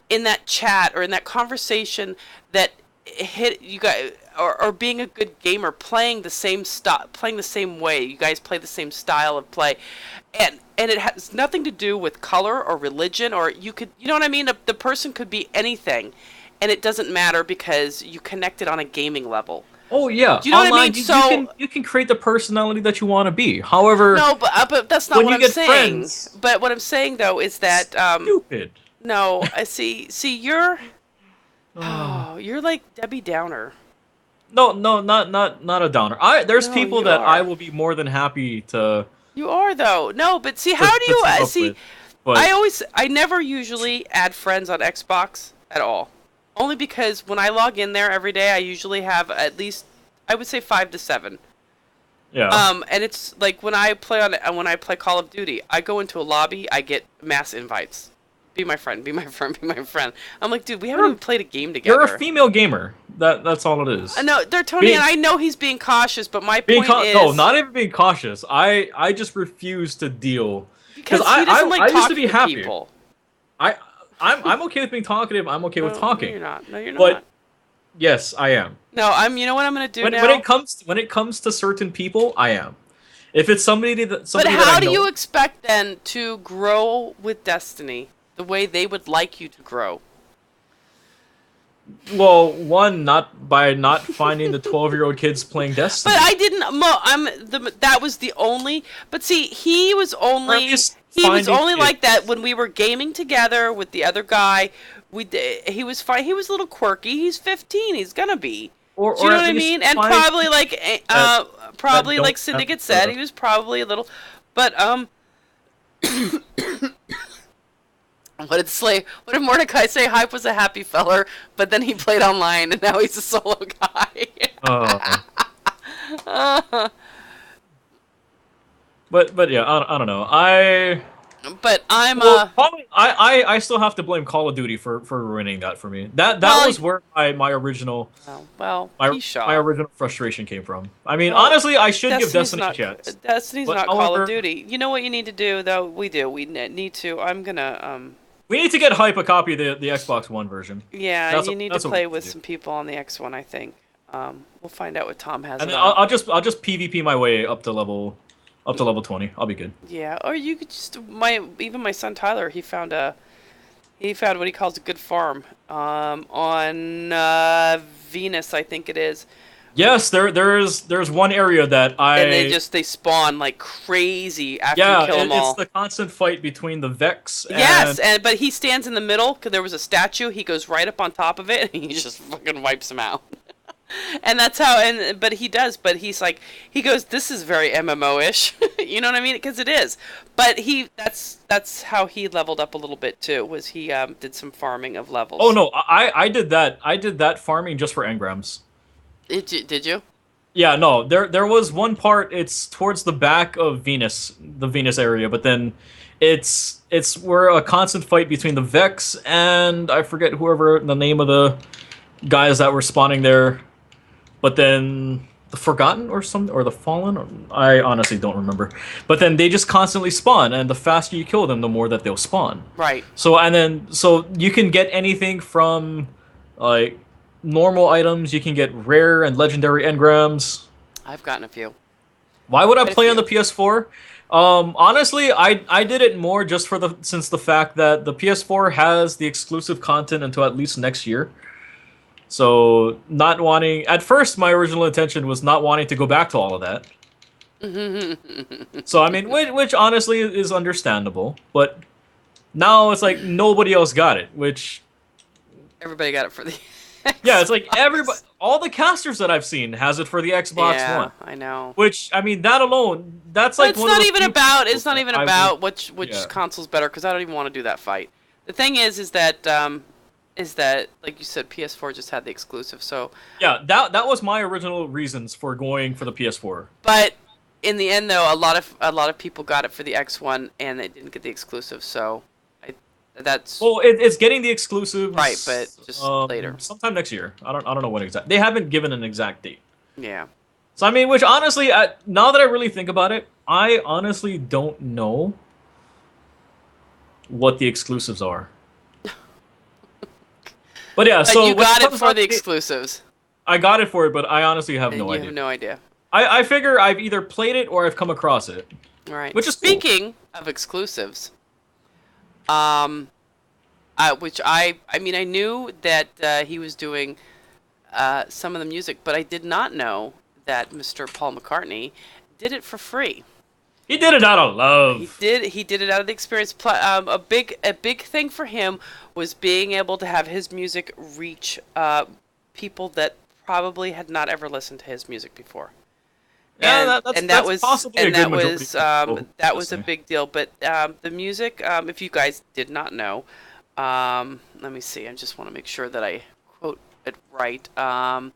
in that chat or in that conversation that hit you guys, or being a good gamer, playing the same way. You guys play the same style of play, and it has nothing to do with color or religion, or you know what I mean. The person could be anything, and it doesn't matter because you connected on a gaming level. Oh yeah, do you know online, what I mean? You can create the personality that you want to be. However, no, but that's not what I'm saying. Friends, but what I'm saying though is that stupid. No, I see you're you're like Debbie Downer. No, not a downer. There's people that I will be more than happy to. You are though. No, but see, how do you see? But I never usually add friends on Xbox at all. Only because when I log in there every day, I usually have at least, I would say 5 to 7. Yeah. And it's like when I play Call of Duty, I go into a lobby, I get mass invites. Be my friend, be my friend, be my friend. I'm like, dude, we haven't even played a game together. You're a female gamer. That's all it is. No, they're Tony, and I know he's being cautious, but my point is... No, not even being cautious. I just refuse to deal. Because I used to be happy. People. I'm okay with being talkative. I'm okay with talking. No, you're not. No, you're not. But yes, I am. No, you know what I'm gonna do now? When it comes to certain people, I am. If it's somebody that But how do you expect then to grow with Destiny the way they would like you to grow? Well, one, not by not finding the 12-year-old kids playing Destiny. But I didn't. That was the only. But see, he was only like that when we were gaming together with the other guy. He was fine. He was a little quirky. He's 15. He's gonna be. Do you know what I mean? And probably like Syndicate said, he was probably a little. But What did Mordecai say? Hype was a happy feller, but then he played online, and now he's a solo guy. But yeah, I don't know. But I'm probably, I still have to blame Call of Duty for ruining that for me. That was where my original my original frustration came from. I mean, honestly, I should give Destiny a chance. Destiny's not Call of Duty. You know what you need to do though? We need to. I'm gonna We need to get Hype a copy of the Xbox One version. Yeah, you need to play with some people on the X1. I think. We'll find out what Tom has. And then I'll just PvP my way up to level 20. I'll be good. Yeah, or you could just even my son Tyler. He found what he calls a good farm on Venus, I think it is. Yes, there's one area that and they spawn like crazy after you kill them all. It's the constant fight between the Vex. But he stands in the middle because there was a statue. He goes right up on top of it and he just fucking wipes them out. And that's how. But he does. But he's like, he goes, this is very MMO-ish. You know what I mean? Because it is. But that's how he leveled up a little bit too. Was he did some farming of levels? Oh no, I did that. I did that farming just for engrams. Did you? Yeah, no. There was one part. It's towards the back of Venus, the Venus area. But then, it's where a constant fight between the Vex and I forget whoever the name of the guys that were spawning there. But then the Forgotten or the Fallen, I honestly don't remember. But then they just constantly spawn, and the faster you kill them, the more that they'll spawn. Right. So you can get anything from like normal items. You can get rare and legendary engrams. I've gotten a few. Why would I play on the PS4? Honestly, I did it more just since the fact that the PS4 has the exclusive content until at least next year. So not wanting at first, my original intention was not wanting to go back to all of that. So I mean, which honestly is understandable, but now it's like nobody else got it, which Everybody got it for the yeah, it's like everybody, all the casters that I've seen has it for the Xbox One. I know. Which I mean, that alone, that's But like it's one not of the even few about. people It's not that even I about would- which console's better because I don't even want to do that fight. The thing is that like you said, PS4 just had the exclusive. So Yeah, that was my original reasons for going for the PS4. but in the end, though, a lot of people got it for the X1 and they didn't get the exclusive. So that's Well, it's getting the exclusives right, but just later. sometime next year. I don't know when exact. They haven't given an exact date. Yeah. So I mean, which honestly, now that I really think about it, I honestly don't know what the exclusives are. But yeah, so you got it for the exclusives. I got it for it, but I honestly have no You idea. have no idea. I figure I've either played it or I've come across it. All right. Which is Speaking of exclusives, which I mean, I knew that he was doing some of the music, but I did not know that Mr. Paul McCartney did it for free. He did it out of love. He did it out of the experience. A big thing for him was being able to have his music reach people that probably had not ever listened to his music before. Yeah, that was a big deal. But the music, if you guys did not know, let me see. I just want to make sure that I quote it right. Part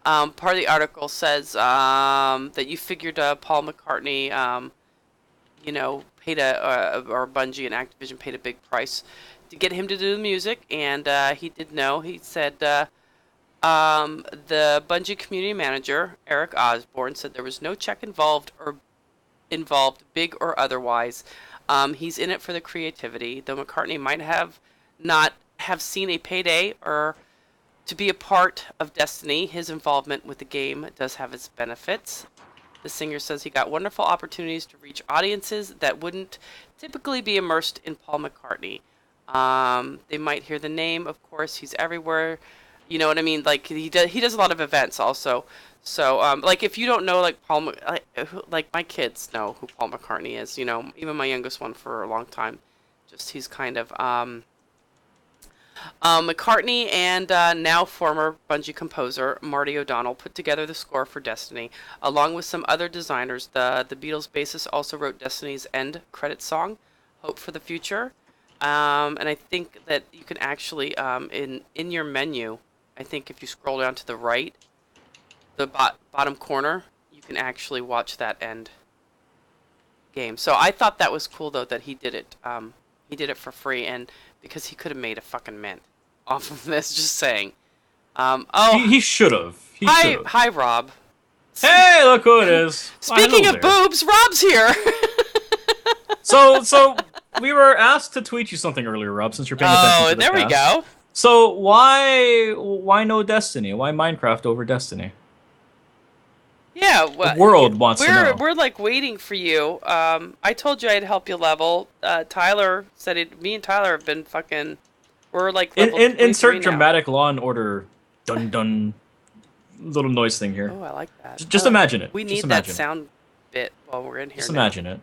of the article says that you figured Paul McCartney, paid or Bungie and Activision paid a big price to get him to do the music, and he did know. He said the Bungie community manager Eric Osborne said there was no check involved, big or otherwise. He's in it for the creativity. Though McCartney might not have seen a payday or to be a part of Destiny, his involvement with the game does have its benefits. The singer says he got wonderful opportunities to reach audiences that wouldn't typically be immersed in Paul McCartney. They might hear the name, of course, he's everywhere. You know what I mean? Like he does a lot of events also. So like if you don't know, like like my kids know who Paul McCartney is. You know, even my youngest one for a long time. Just he's kind of McCartney and now former Bungie composer Marty O'Donnell put together the score for Destiny, along with some other designers. The Beatles bassist also wrote Destiny's end credit song, "Hope for the Future," and I think that you can actually in your menu, I think if you scroll down to the right, the bottom corner, you can actually watch that end game. So I thought that was cool though that he did it. He did it for free, and because he could have made a fucking mint off of this. Just saying. He should have. Hi, Rob. Hey, look who it is. Speaking of boobs, Rob's here. So we were asked to tweet you something earlier, Rob, since you're paying attention to the there we go. So why no Destiny? Why Minecraft over Destiny? Yeah, well, the world wants to know. We're like waiting for you. I told you I'd help you level. Tyler said me and Tyler have been fucking. We're like level insert now. dramatic Law and Order dun dun little noise thing here. Oh, I like that. Just imagine it. We need that sound bit while we're in here. Just imagine it.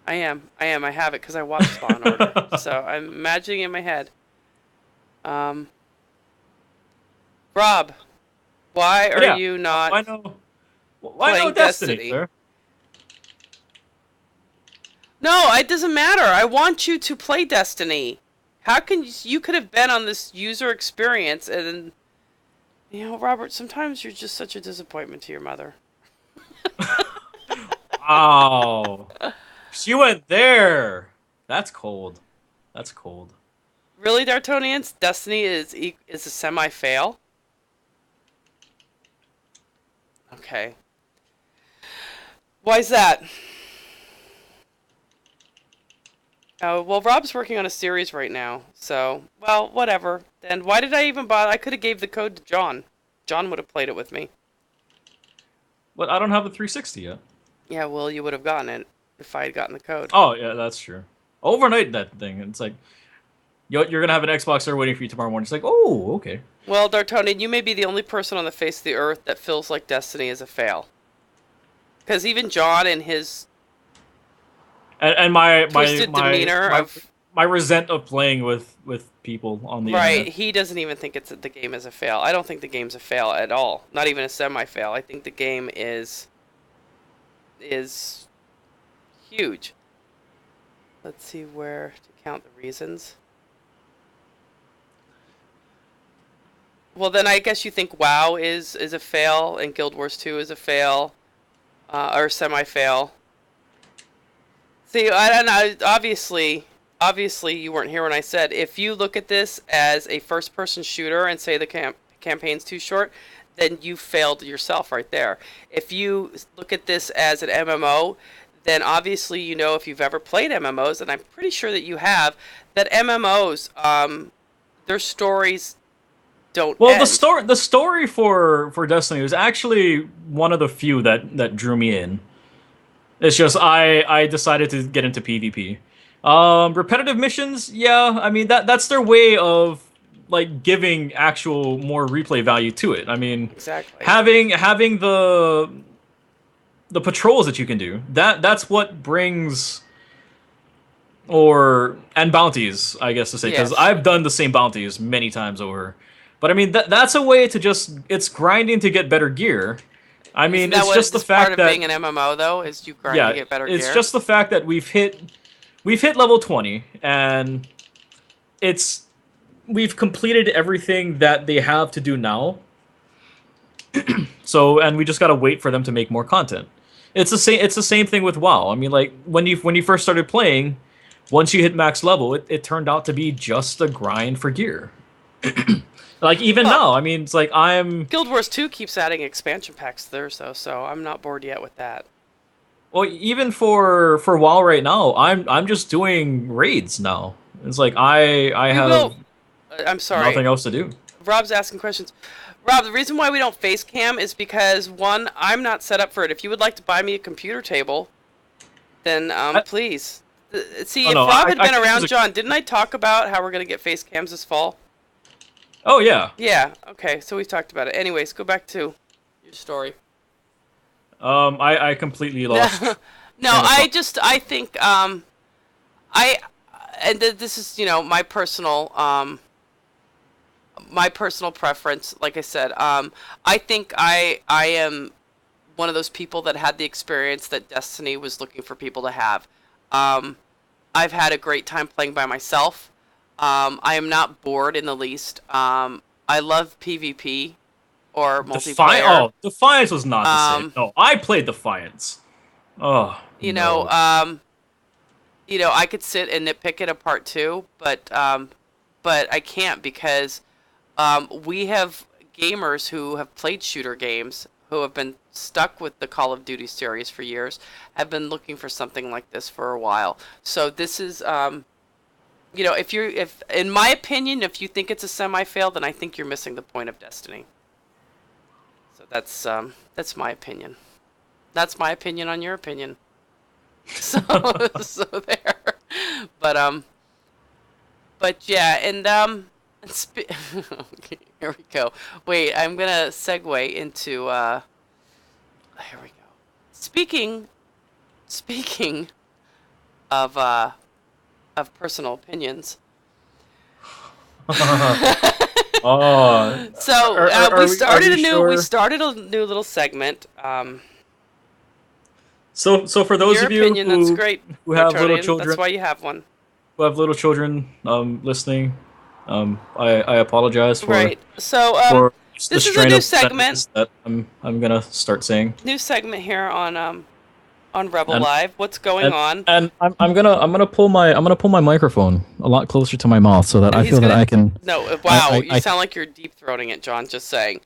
I am. I have it because I watched Law and Order, so I'm imagining it in my head. Rob, why are you not? Why no Destiny, sir? No, it doesn't matter. I want you to play Destiny. How can you could have been on this user experience and Robert, sometimes you're just such a disappointment to your mother. Oh. She went there. That's cold. That's cold. Really, Dartonians? Destiny is a semi-fail? Okay. Why's that? Oh, well, Rob's working on a series right now, so, well, whatever. Then why did I even bother? I could have gave the code to John. John would have played it with me. But I don't have the 360 yet. Yeah, well, you would have gotten it if I had gotten the code. Oh, yeah, that's true. Overnight that thing. It's like, you're going to have an Xbox there waiting for you tomorrow morning. It's like, oh, okay. Well, Dartonian, you may be the only person on the face of the earth that feels like Destiny is a fail. Because even John and his and my twisted demeanor of my resent of playing with people on the right, internet. he doesn't even think the game is a fail. I don't think the game's a fail at all. Not even a semi-fail. I think the game is huge. Let's see where to count the reasons. Well, then I guess you think WoW is a fail and Guild Wars 2 is a fail, or semi-fail. See, I don't know. Obviously, you weren't here when I said if you look at this as a first-person shooter and say the campaign's too short, then you failed yourself right there. If you look at this as an MMO, then obviously you know if you've ever played MMOs, and I'm pretty sure that you have, that MMOs, their stories don't end. The story for Destiny was actually one of the few that drew me in. It's just I decided to get into PvP. Repetitive missions, yeah, I mean that's their way of like giving actual more replay value to it. I mean, exactly. having the patrols that you can do, that's what brings, and bounties, I guess to say, because Yes. I've done the same bounties many times over. But I mean that's a way to it's grinding to get better gear. I mean, it's just the fact part of that being an MMO though is you grind to get better gear. It's just the fact that we've hit level 20 and we've completed everything that they have to do now. So, and we just gotta wait for them to make more content. It's the same thing with WoW. I mean, like when you first started playing, once you hit max level, it turned out to be just a grind for gear. Like even now, I mean, it's like Guild Wars 2 keeps adding expansion packs to theirs though, so I'm not bored yet with that. Well, even for WoW right now, I'm just doing raids now. It's like I'm sorry. nothing else to do. Rob's asking questions. Rob, the reason why we don't face cam is because one, I'm not set up for it. If you would like to buy me a computer table, then please. See, if Rob had been around, John, didn't I talk about how we're gonna get face cams this fall? Oh, yeah. Yeah, okay, so we've talked about it. Anyways, go back to your story. I completely lost. No, I think, this is, my personal preference, like I said. I think I am one of those people that had the experience that Destiny was looking for people to have. I've had a great time playing by myself. I am not bored in the least. I love PvP or multiplayer. Defiance was not the same. No, I played Defiance. Oh, I could sit and nitpick it apart too, but I can't because we have gamers who have played shooter games who have been stuck with the Call of Duty series for years, have been looking for something like this for a while. So this is if in my opinion, if you think it's a semi-fail, then I think you're missing the point of Destiny. So that's my opinion. That's my opinion on your opinion. So there. But yeah, and okay, here we go. Wait, I'm gonna segue into here we go. Speaking of personal opinions. So we started a new little segment. So for those of you who have little children, that's why you have one. Who have little children listening, I apologize for right. So for this is a new segment that I'm gonna start saying. New segment here on Rebel Live. What's going on? And I'm gonna pull my microphone a lot closer to my mouth so that I feel that I can. No, wow, you sound like you're deep throating it, John. Just saying.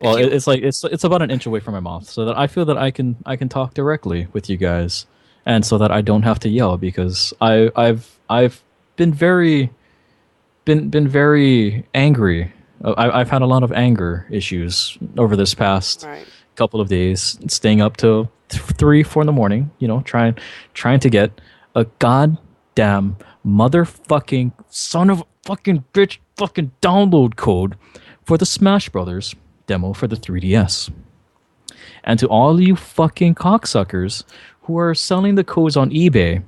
Well, it's about an inch away from my mouth, so that I feel that I can talk directly with you guys, and so that I don't have to yell because I've been very angry. I've had a lot of anger issues over this past couple of days, staying up till 3, 4 in the morning, trying to get a goddamn motherfucking son of a fucking bitch fucking download code for the Smash Brothers demo for the 3DS. And to all you fucking cocksuckers who are selling the codes on eBay,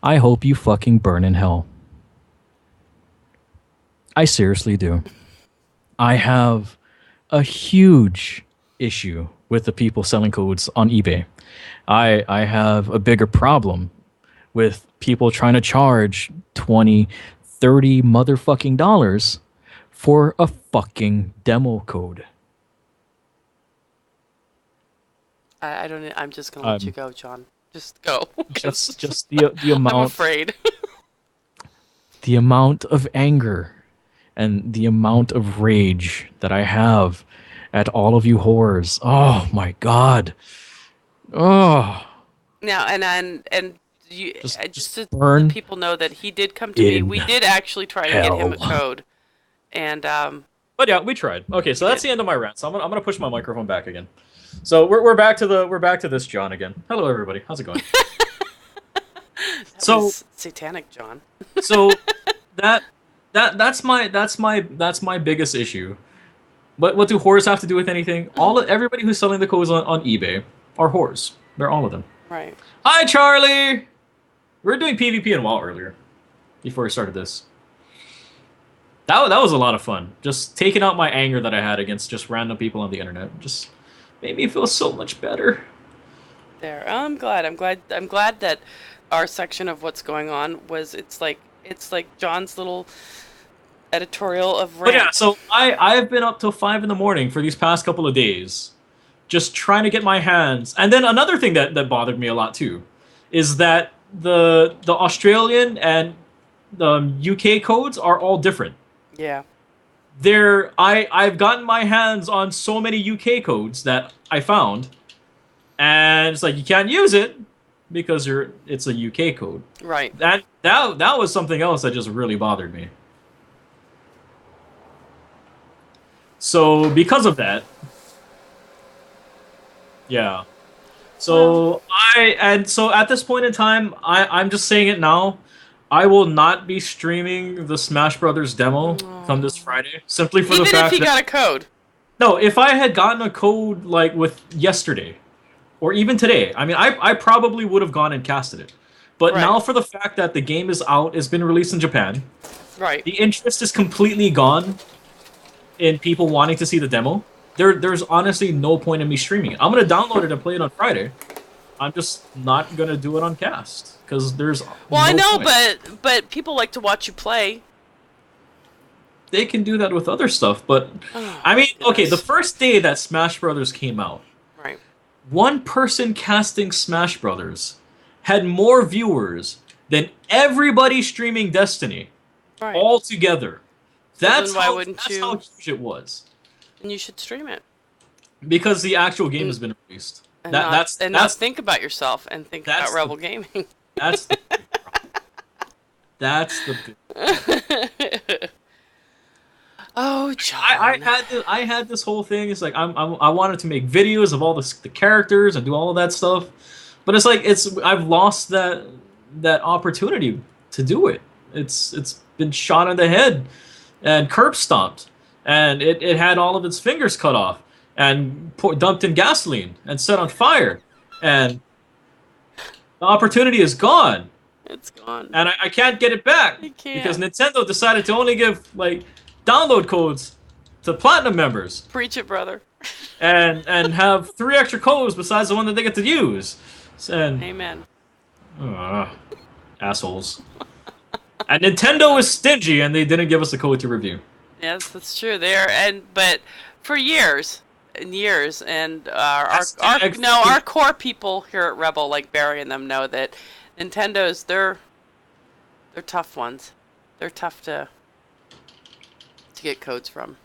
I hope you fucking burn in hell. I seriously do. I have a huge issue with the people selling codes on eBay. I have a bigger problem with people trying to charge 20, 30 motherfucking dollars for a fucking demo code. I don't. I'm just gonna let you go, John. Just go. Just the amount. I'm afraid. The amount of anger and the amount of rage that I have at all of you whores. Oh my god. Oh. Now and you just to burn let people know that he did come to me. We did actually try to get him a hell. code, and But yeah, we tried. Okay, so that's the end of my rant. So I'm gonna push my microphone back again. So we're back to this John again. Hello everybody, how's it going? that was satanic, John. So that's my biggest issue. But what do whores have to do with anything? Everybody who's selling the codes on eBay are whores. They're all of them. Right. Hi Charlie. We were doing PvP and WoW earlier, before we started this. That was a lot of fun. Just taking out my anger that I had against just random people on the internet. Just made me feel so much better. There. I'm glad that our section of what's going on was it's like John's little editorial of rant. But yeah, so I've been up till 5 in the morning for these past couple of days, just trying to get my hands. And then another thing that bothered me a lot too, is that the Australian and the UK codes are all different. Yeah. I've gotten my hands on so many UK codes that I found, and it's like you can't use it because it's a UK code. Right. That was something else that just really bothered me. So because of that, yeah. So so at this point in time, I'm just saying it now. I will not be streaming the Smash Brothers demo come this Friday, simply for the fact that... Even if he got a code? No, if I had gotten a code, like, with yesterday, or even today, I mean, I probably would have gone and casted it. But now for the fact that the game is out, it's been released in Japan, right? The interest is completely gone in people wanting to see the demo. There's honestly no point in me streaming it. I'm going to download it and play it on Friday. I'm just not going to do it on cast. Because there's I know, point. but people like to watch you play. They can do that with other stuff, but I mean, okay, the first day that Smash Brothers came out, right? One person casting Smash Brothers had more viewers than everybody streaming Destiny, all together. That's how huge it was. And you should stream it because the actual game has been released. And not think about yourself and think about RebGaming. That's the big problem. That's the big Oh, John. I had this whole thing. It's like I wanted to make videos of all the characters and do all of that stuff, but it's like I've lost that opportunity to do it. It's been shot in the head and curb stomped, and it had all of its fingers cut off and dumped in gasoline and set on fire, and the opportunity is gone. It's gone. And I can't get it back because Nintendo decided to only give download codes to Platinum members. Preach it, brother. and have 3 extra codes besides the one that they get to use. And, amen. Assholes. And Nintendo is stingy and they didn't give us a code to review. Yes, that's true. But for years and years, and our core people here at Rebel, like Barry and them, know that Nintendo's they're tough ones. They're tough to get codes from.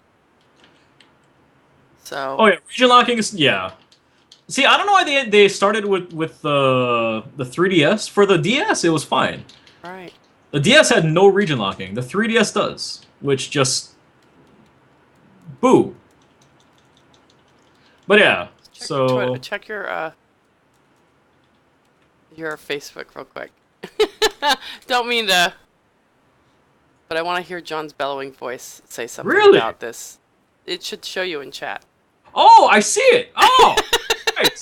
So. Oh yeah, region locking is See, I don't know why they started with the 3DS. For the DS, it was fine. Right. The DS had no region locking. The 3DS does, which just boo. But yeah, check your Facebook real quick. Don't mean to, but I want to hear John's bellowing voice say something about this. it should show you in chat. Oh, I see it. Oh, nice.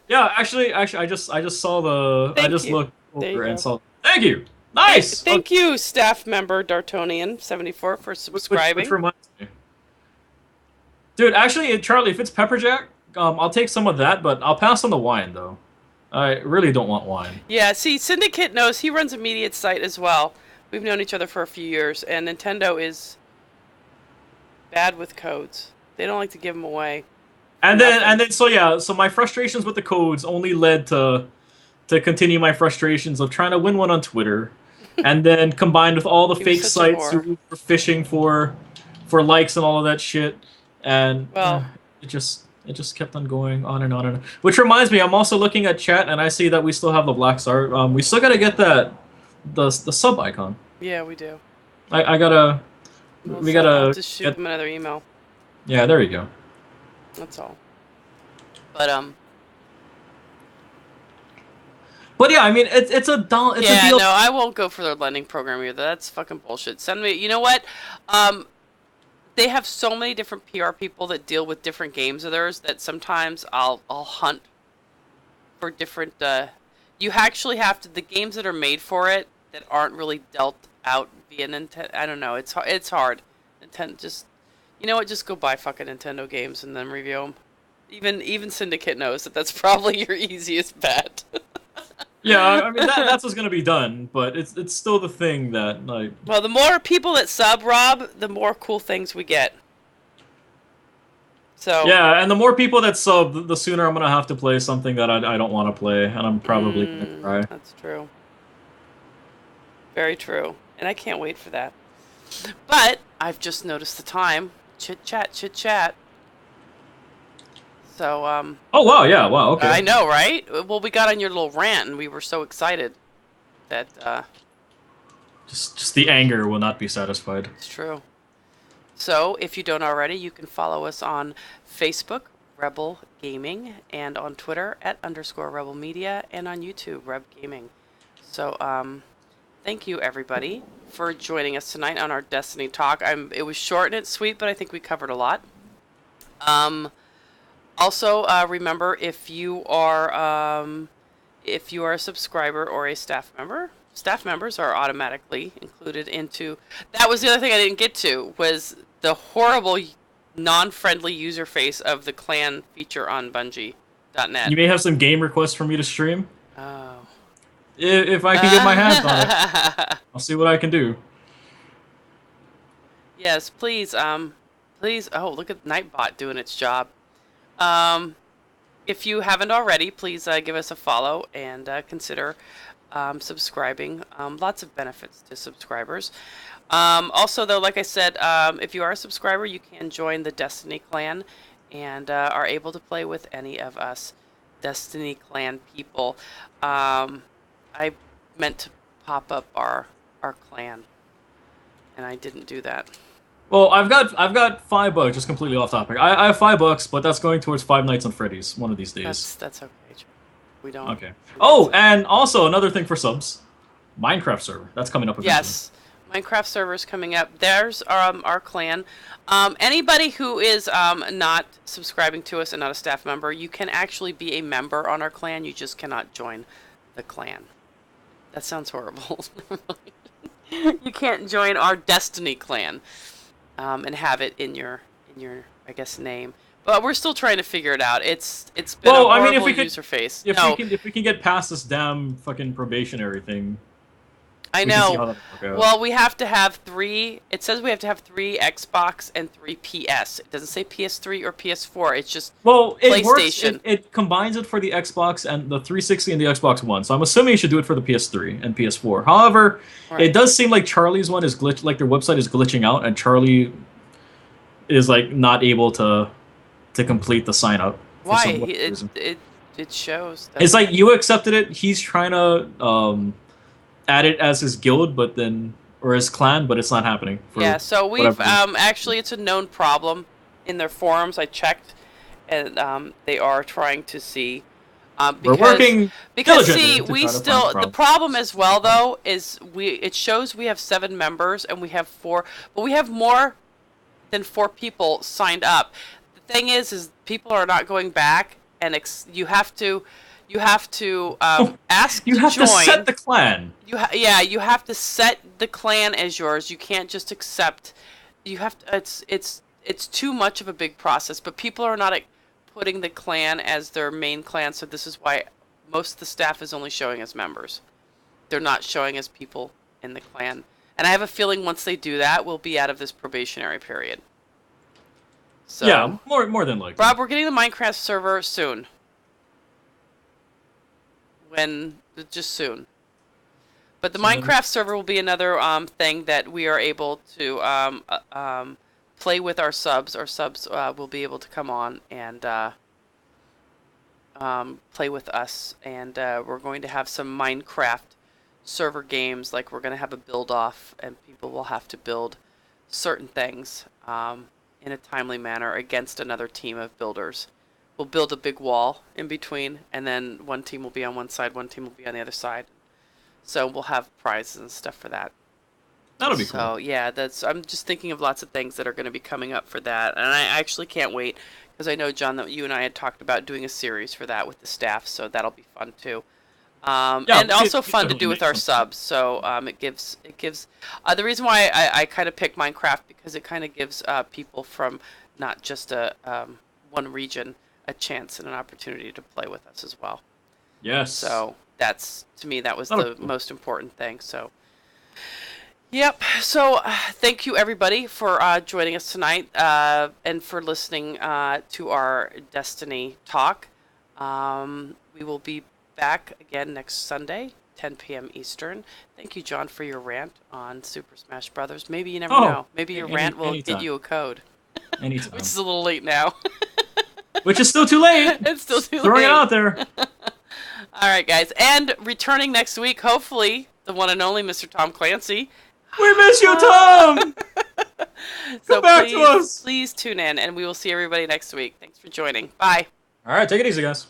Yeah, actually, I just saw the. I just looked over and saw. Thank you. Nice. Thank you, staff member Dartonian74 for subscribing. Which reminds me, dude. Actually, Charlie, if it's pepper jack, I'll take some of that, but I'll pass on the wine though. I really don't want wine. Yeah, see, Syndicate knows he runs a media site as well. We've known each other for a few years, and Nintendo is bad with codes. They don't like to give them away. And then, so my frustrations with the codes only led to continue my frustrations of trying to win one on Twitter, and then combined with all the fake sites who were fishing for likes and all of that shit, and it just kept on going on and on and on. Which reminds me, I'm also looking at chat, and I see that we still have the black star. We still gotta get the sub icon. Yeah, we do. We gotta. I'll just shoot him another email. Yeah, there you go. That's all. But yeah, I mean, it's a deal. No, I won't go for their lending program either. That's fucking bullshit. Send me. You know what? They have so many different PR people that deal with different games of theirs that sometimes I'll hunt for different. You actually have to, the games that are made for it that aren't really dealt out via Nintendo. I don't know. It's hard. Nintendo just. You know what? Just go buy fucking Nintendo games and then review them. Even Syndicate knows that that's probably your easiest bet. Yeah, I mean that's what's gonna be done, but it's still the thing that like. Well, the more people that sub, Rob, the more cool things we get. So. Yeah, and the more people that sub, the sooner I'm gonna have to play something that I don't want to play, and I'm probably gonna cry. That's true. Very true, and I can't wait for that. But I've just noticed the time. Chit chat, chit chat. So, Oh, wow, yeah, wow, okay. I know, right? Well, we got on your little rant, and we were so excited that, Just the anger will not be satisfied. It's true. So, if you don't already, you can follow us on Facebook, Rebel Gaming, and on Twitter @_Rebel Media, and on YouTube, RebGaming. So, thank you, everybody, for joining us tonight on our Destiny talk. It was short and it's sweet, but I think we covered a lot. Also, remember, if you are a subscriber or a staff member, staff members are automatically included into. That was the other thing I didn't get to, was the horrible, non-friendly user face of the clan feature on Bungie.net. You may have some game requests for me to stream. Oh. If I can get my hands on it, I'll see what I can do. Yes, please. Please. Oh, look at Nightbot doing its job. If you haven't already, please give us a follow and consider subscribing. Lots of benefits to subscribers. Also, though, like I said, if you are a subscriber, you can join the Destiny clan and are able to play with any of us Destiny clan people. I meant to pop up our clan, and I didn't do that. Well, I've got $5, just completely off topic. I have $5, but that's going towards Five Nights on Freddy's one of these days. That's okay. We don't. Okay. Oh, and also another thing for subs, Minecraft server. That's coming up. Yes, Minecraft server is coming up. There's our clan. Anybody who is not subscribing to us and not a staff member, you can actually be a member on our clan. You just cannot join the clan. That sounds horrible. You can't join our Destiny clan and have it in your I guess name. But we're still trying to figure it out. It's been a horrible user face. If we can get past this damn fucking probationary thing. I know. Well, we have to have 3. It says we have to have 3 Xbox and 3 PS. It doesn't say PS3 or PS4. It's just PlayStation. Works, it combines it for the Xbox and the 360 and the Xbox One. So I'm assuming you should do it for the PS3 and PS4. However, it does seem like Charlie's one is glitch. Like their website is glitching out, and Charlie is like not able to complete the sign up. Why? It shows. It's like you accepted it. He's trying to add it as his guild, or his clan, but it's not happening. Yeah, so we've actually, it's a known problem in their forums. I checked, and they are trying to see. We're working because see, we still the problem as well though is it shows we have 7 members and we have 4, but we have more than 4 people signed up. The thing is people are not going back, and you have to ask You to have join. to set the clan. You have to set the clan as yours. You can't just accept. You have to. It's too much of a big process. But people are not putting the clan as their main clan, so this is why most of the staff is only showing as members. They're not showing as people in the clan. And I have a feeling once they do that, we'll be out of this probationary period. So, yeah, more than likely. Rob, we're getting the Minecraft server soon. Just soon. But the Minecraft server will be another thing that we are able to play with our subs. Our subs will be able to come on and play with us. And we're going to have some Minecraft server games. Like we're going to have a build off, and people will have to build certain things in a timely manner against another team of builders. We'll build a big wall in between, and then one team will be on one side, one team will be on the other side. So we'll have prizes and stuff for that. That'll be cool. So yeah, I'm just thinking of lots of things that are going to be coming up for that, and I actually can't wait because I know, John, that you and I had talked about doing a series for that with the staff, so that'll be fun too. And also fun to do with our subs. So it gives the reason why I kind of picked Minecraft, because it kind of gives people from not just one region a chance and an opportunity to play with us as well. Yes. So that's, to me, that was That'll the most important thing. So yep. So thank you everybody for joining us tonight and for listening to our Destiny talk. We will be back again next Sunday, 10 p.m. Eastern. Thank you, John, for your rant on Super Smash Brothers. Maybe you never know. Maybe your rant will get you a code. Anytime. Which is a little late now. Which is still too late. It's still too late. Throwing it out there. All right, guys. And returning next week, hopefully, the one and only Mr. Tom Clancy. We miss you, Tom! So Come back to us! Please tune in, and we will see everybody next week. Thanks for joining. Bye. All right, take it easy, guys.